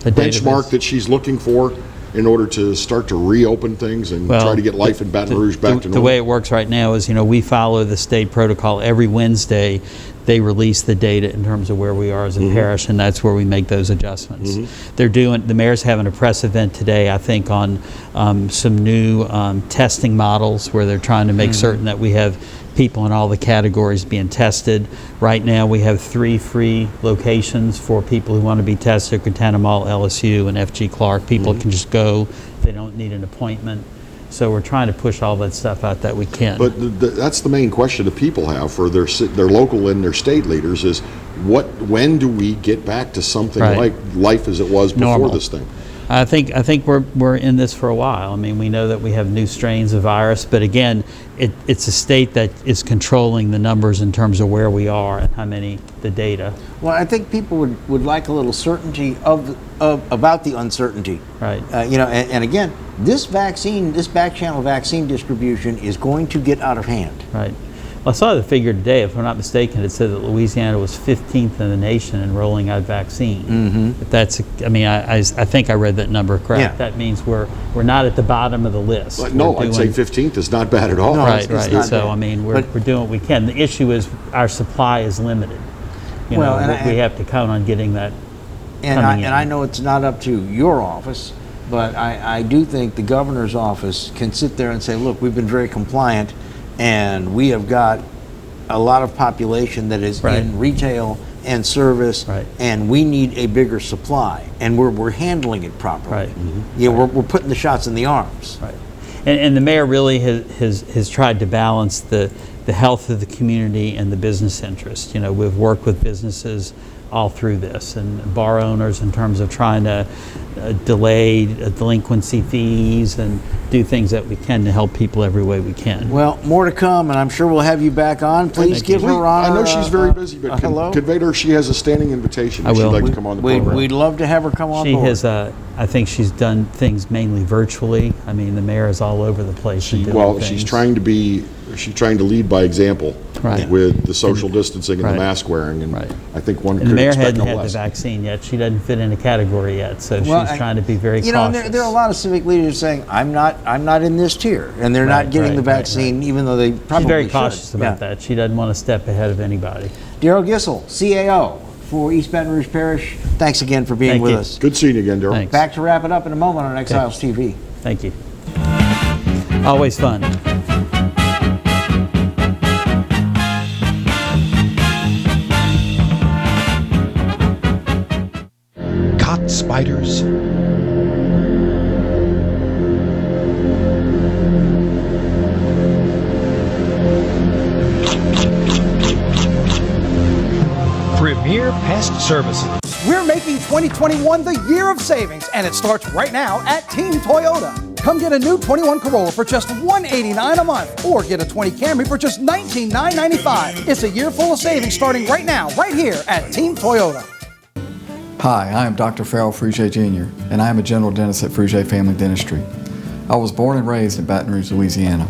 [SPEAKER 2] benchmark that she's looking for in order to start to reopen things and try to get life in Baton Rouge back to normal?
[SPEAKER 10] The way it works right now is, we follow the state protocol. Every Wednesday, they release the data in terms of where we are as a parish, and that's where we make those adjustments. The mayor's having a press event today, I think, on some new testing models where they're trying to make certain that we have people in all the categories being tested. Right now we have 3 free locations for people who want to be tested: Catana Mall, LSU, and FG Clark. People can just go. They don't need an appointment. So we're trying to push all that stuff out that we can.
[SPEAKER 2] But that's the main question that people have for their local and their state leaders is, when do we get back to something like life as it was before this thing?
[SPEAKER 10] I think we're in this for a while. I mean, we know that we have new strains of virus, but again, it's a state that is controlling the numbers in terms of where we are and how many, the data.
[SPEAKER 1] Well, I think people would like a little certainty about the uncertainty.
[SPEAKER 10] Right.
[SPEAKER 1] And again, this back channel vaccine distribution is going to get out of hand.
[SPEAKER 10] Right. Well, I saw the figure today, if I'm not mistaken, it said that Louisiana was 15th in the nation in rolling out vaccine. If that's, I think I read that number correct.
[SPEAKER 1] Yeah.
[SPEAKER 10] That means we're not at the bottom of the list.
[SPEAKER 2] I'd say 15th is not bad at all.
[SPEAKER 10] No, right. So, we're doing what we can. The issue is our supply is limited. We have to count on getting that coming in.
[SPEAKER 1] And I know it's not up to your office, but I do think the governor's office can sit there and say, look, we've been very compliant, and we have got a lot of population that is in retail and service, and we need a bigger supply, and we're handling it properly. We're putting the shots in the arms.
[SPEAKER 10] And the mayor really has tried to balance the health of the community and the business interest. We've worked with businesses all through this, and bar owners in terms of trying to delay delinquency fees and do things that we can to help people every way we can.
[SPEAKER 1] Well, more to come, and I'm sure we'll have you back on. Please give her
[SPEAKER 2] I know she's very busy, but convey to her she has a standing invitation if she'd like to come on the program.
[SPEAKER 1] We'd love to have her come on
[SPEAKER 10] She
[SPEAKER 1] board.
[SPEAKER 10] has, I think she's done things mainly virtually. I mean, the mayor is all over the place.
[SPEAKER 2] She's trying to lead by example with the social distancing and the mask wearing, and I think one could
[SPEAKER 10] the mayor
[SPEAKER 2] expect
[SPEAKER 10] hadn't
[SPEAKER 2] no
[SPEAKER 10] had
[SPEAKER 2] less.
[SPEAKER 10] the vaccine yet. She doesn't fit in a category yet, so she's trying to be very cautious.
[SPEAKER 1] There are a lot of civic leaders saying, I'm not in this tier, and they're not getting the vaccine, even though they probably
[SPEAKER 10] She's very
[SPEAKER 1] should.
[SPEAKER 10] cautious about that. She doesn't want to step ahead of anybody.
[SPEAKER 1] Darryl Gissel, CAO for East Baton Rouge Parish. Thanks again for being with us.
[SPEAKER 2] Good seeing you again, Darryl.
[SPEAKER 10] Thanks.
[SPEAKER 1] Back to wrap it up in a moment on Exiles TV.
[SPEAKER 10] Thank you. Always fun.
[SPEAKER 20] Caught spiders?
[SPEAKER 21] Premier Pest Services.
[SPEAKER 9] We're making 2021 the year of savings, and it starts right now at Team Toyota. Come get a new 21 Corolla for just $189 a month, or get a 20 Camry for just $19,995. It's a year full of savings starting right now, right here at Team Toyota.
[SPEAKER 8] Hi, I am Dr. Farrell Frugier Jr., and I am a general dentist at Frugier Family Dentistry. I was born and raised in Baton Rouge, Louisiana.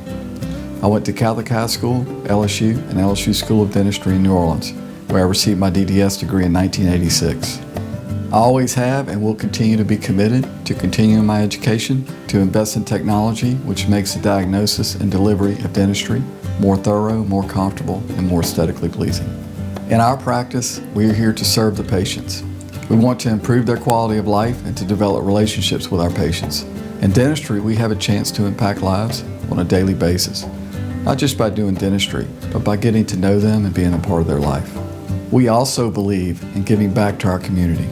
[SPEAKER 8] I went to Catholic High School, LSU, and LSU School of Dentistry in New Orleans, where I received my DDS degree in 1986. I always have and will continue to be committed to continuing my education, to invest in technology which makes the diagnosis and delivery of dentistry more thorough, more comfortable, and more aesthetically pleasing. In our practice, we are here to serve the patients. We want to improve their quality of life and to develop relationships with our patients. In dentistry, we have a chance to impact lives on a daily basis, not just by doing dentistry, but by getting to know them and being a part of their life. We also believe in giving back to our community.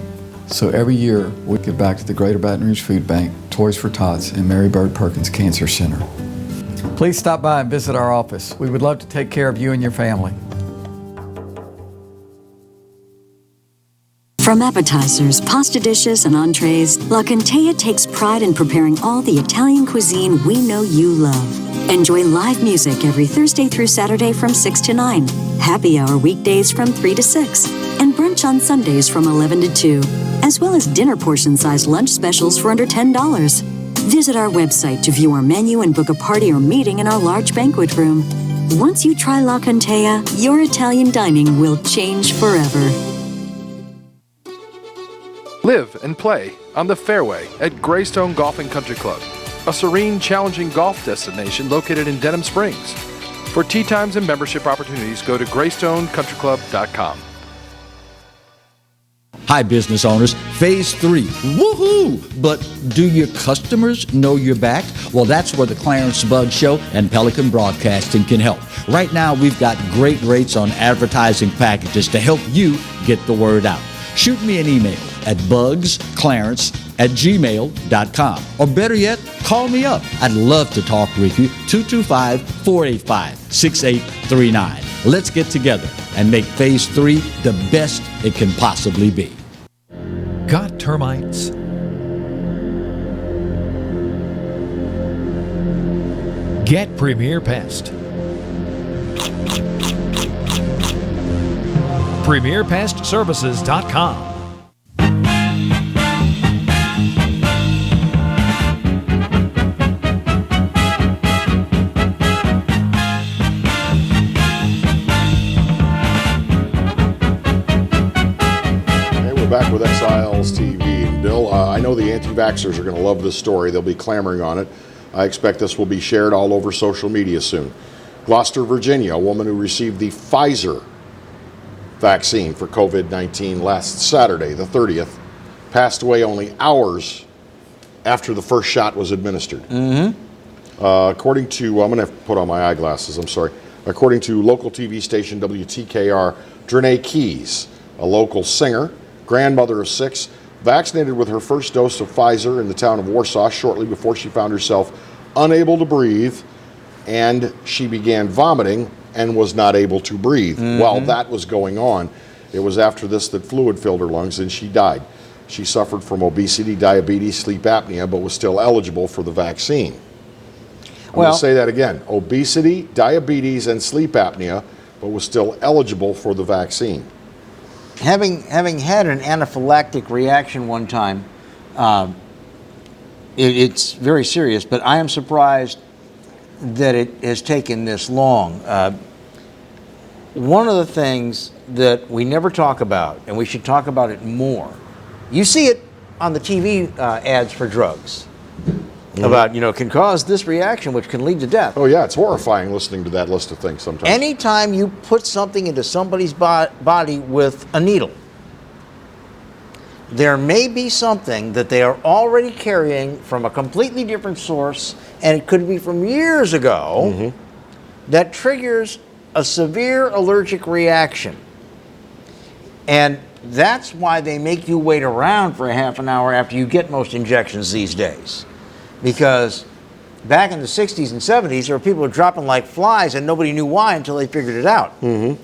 [SPEAKER 8] So every year, we give back to the Greater Baton Rouge Food Bank, Toys for Tots, and Mary Bird Perkins Cancer Center. Please stop by and visit our office. We would love to take care of you and your family.
[SPEAKER 7] From appetizers, pasta dishes, and entrees, La Contea takes pride in preparing all the Italian cuisine we know you love. Enjoy live music every Thursday through Saturday from 6 to 9, happy hour weekdays from 3 to 6, and brunch on Sundays from 11 to 2, as well as dinner portion-sized lunch specials for under $10. Visit our website to view our menu and book a party or meeting in our large banquet room. Once you try La Contea, your Italian dining will change forever.
[SPEAKER 6] Live and play on the fairway at Greystone Golf and Country Club, a serene, challenging golf destination located in Denham Springs. For tee times and membership opportunities, go to greystonecountryclub.com.
[SPEAKER 22] Hi, business owners. Phase 3. Woohoo! But do your customers know you're back? Well, that's where the Clarence Bug Show and Pelican Broadcasting can help. Right now, we've got great rates on advertising packages to help you get the word out. Shoot me an email at bugsclarence@gmail.com. Or better yet, call me up. I'd love to talk with you. 225-485-6839. Let's get together and make Phase 3 the best it can possibly be.
[SPEAKER 21] Got termites? Get Premier Pest. PremierPestServices.com.
[SPEAKER 2] Back with Exiles TV. And Bill, I know the anti-vaxxers are going to love this story. They'll be clamoring on it. I expect this will be shared all over social media soon. Gloucester, Virginia, a woman who received the Pfizer vaccine for COVID-19 last Saturday, the 30th, passed away only hours after the first shot was administered. According to, I'm going to have to put on my eyeglasses, I'm sorry. According to local TV station WTKR, Drenae Keys, a local singer, grandmother of 6, vaccinated with her first dose of Pfizer in the town of Warsaw shortly before she found herself unable to breathe, and she began vomiting and was not able to breathe. While that was going on, it was after this that fluid filled her lungs and she died. She suffered from obesity, diabetes, sleep apnea, but was still eligible for the vaccine. I'm going to say that again. Obesity, diabetes, and sleep apnea, but was still eligible for the vaccine.
[SPEAKER 1] Having had an anaphylactic reaction one time, it's very serious, but I am surprised that it has taken this long. One of the things that we never talk about, and we should talk about it more, you see it on the TV ads for drugs. About, can cause this reaction, which can lead to death.
[SPEAKER 2] Oh, yeah, it's horrifying listening to that list of things sometimes.
[SPEAKER 1] Anytime you put something into somebody's body with a needle, there may be something that they are already carrying from a completely different source, and it could be from years ago, that triggers a severe allergic reaction. And that's why they make you wait around for a half an hour after you get most injections these days. Because back in the 60s and 70s, there were people who were dropping like flies and nobody knew why until they figured it out. It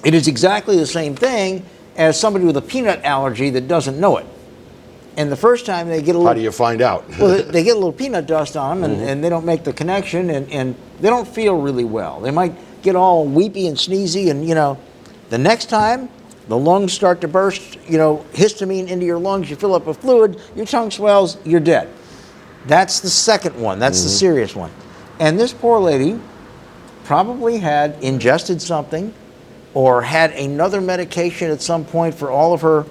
[SPEAKER 1] is exactly the same thing as somebody with a peanut allergy that doesn't know it. And the first time they get a little...
[SPEAKER 2] How do you find out?
[SPEAKER 1] Well, they get a little peanut dust on them and they don't make the connection and they don't feel really well. They might get all weepy and sneezy and, the next time the lungs start to burst, histamine into your lungs, you fill up with fluid, your tongue swells, you're dead. That's the second one. That's the serious one. And this poor lady probably had ingested something or had another medication at some point for all of her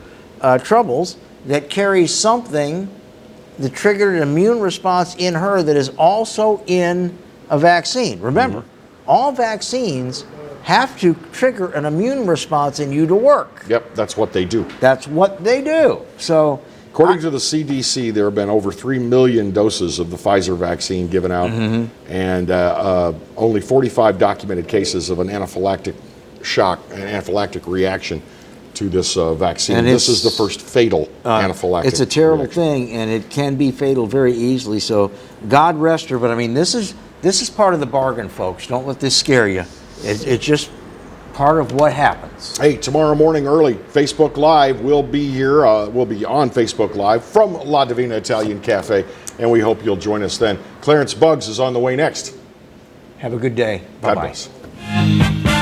[SPEAKER 1] troubles that carries something that triggered an immune response in her that is also in a vaccine. Remember, all vaccines have to trigger an immune response in you to work.
[SPEAKER 2] Yep, that's what they do.
[SPEAKER 1] That's what they do. So,
[SPEAKER 2] according to the CDC, there have been over 3 million doses of the Pfizer vaccine given out, and only 45 documented cases of an anaphylactic shock, an anaphylactic reaction to this vaccine. And this is the first fatal anaphylactic.
[SPEAKER 1] It's a terrible thing, and it can be fatal very easily. So, God rest her. But I mean, this is part of the bargain, folks. Don't let this scare you. It's just part of what happens.
[SPEAKER 2] Hey, tomorrow morning early, Facebook Live will be here. We'll be on Facebook Live from La Divina Italian Cafe, and we hope you'll join us then. Clarence Buggs is on the way next.
[SPEAKER 1] Have a good day.
[SPEAKER 2] God
[SPEAKER 1] Bye-bye.
[SPEAKER 2] bless.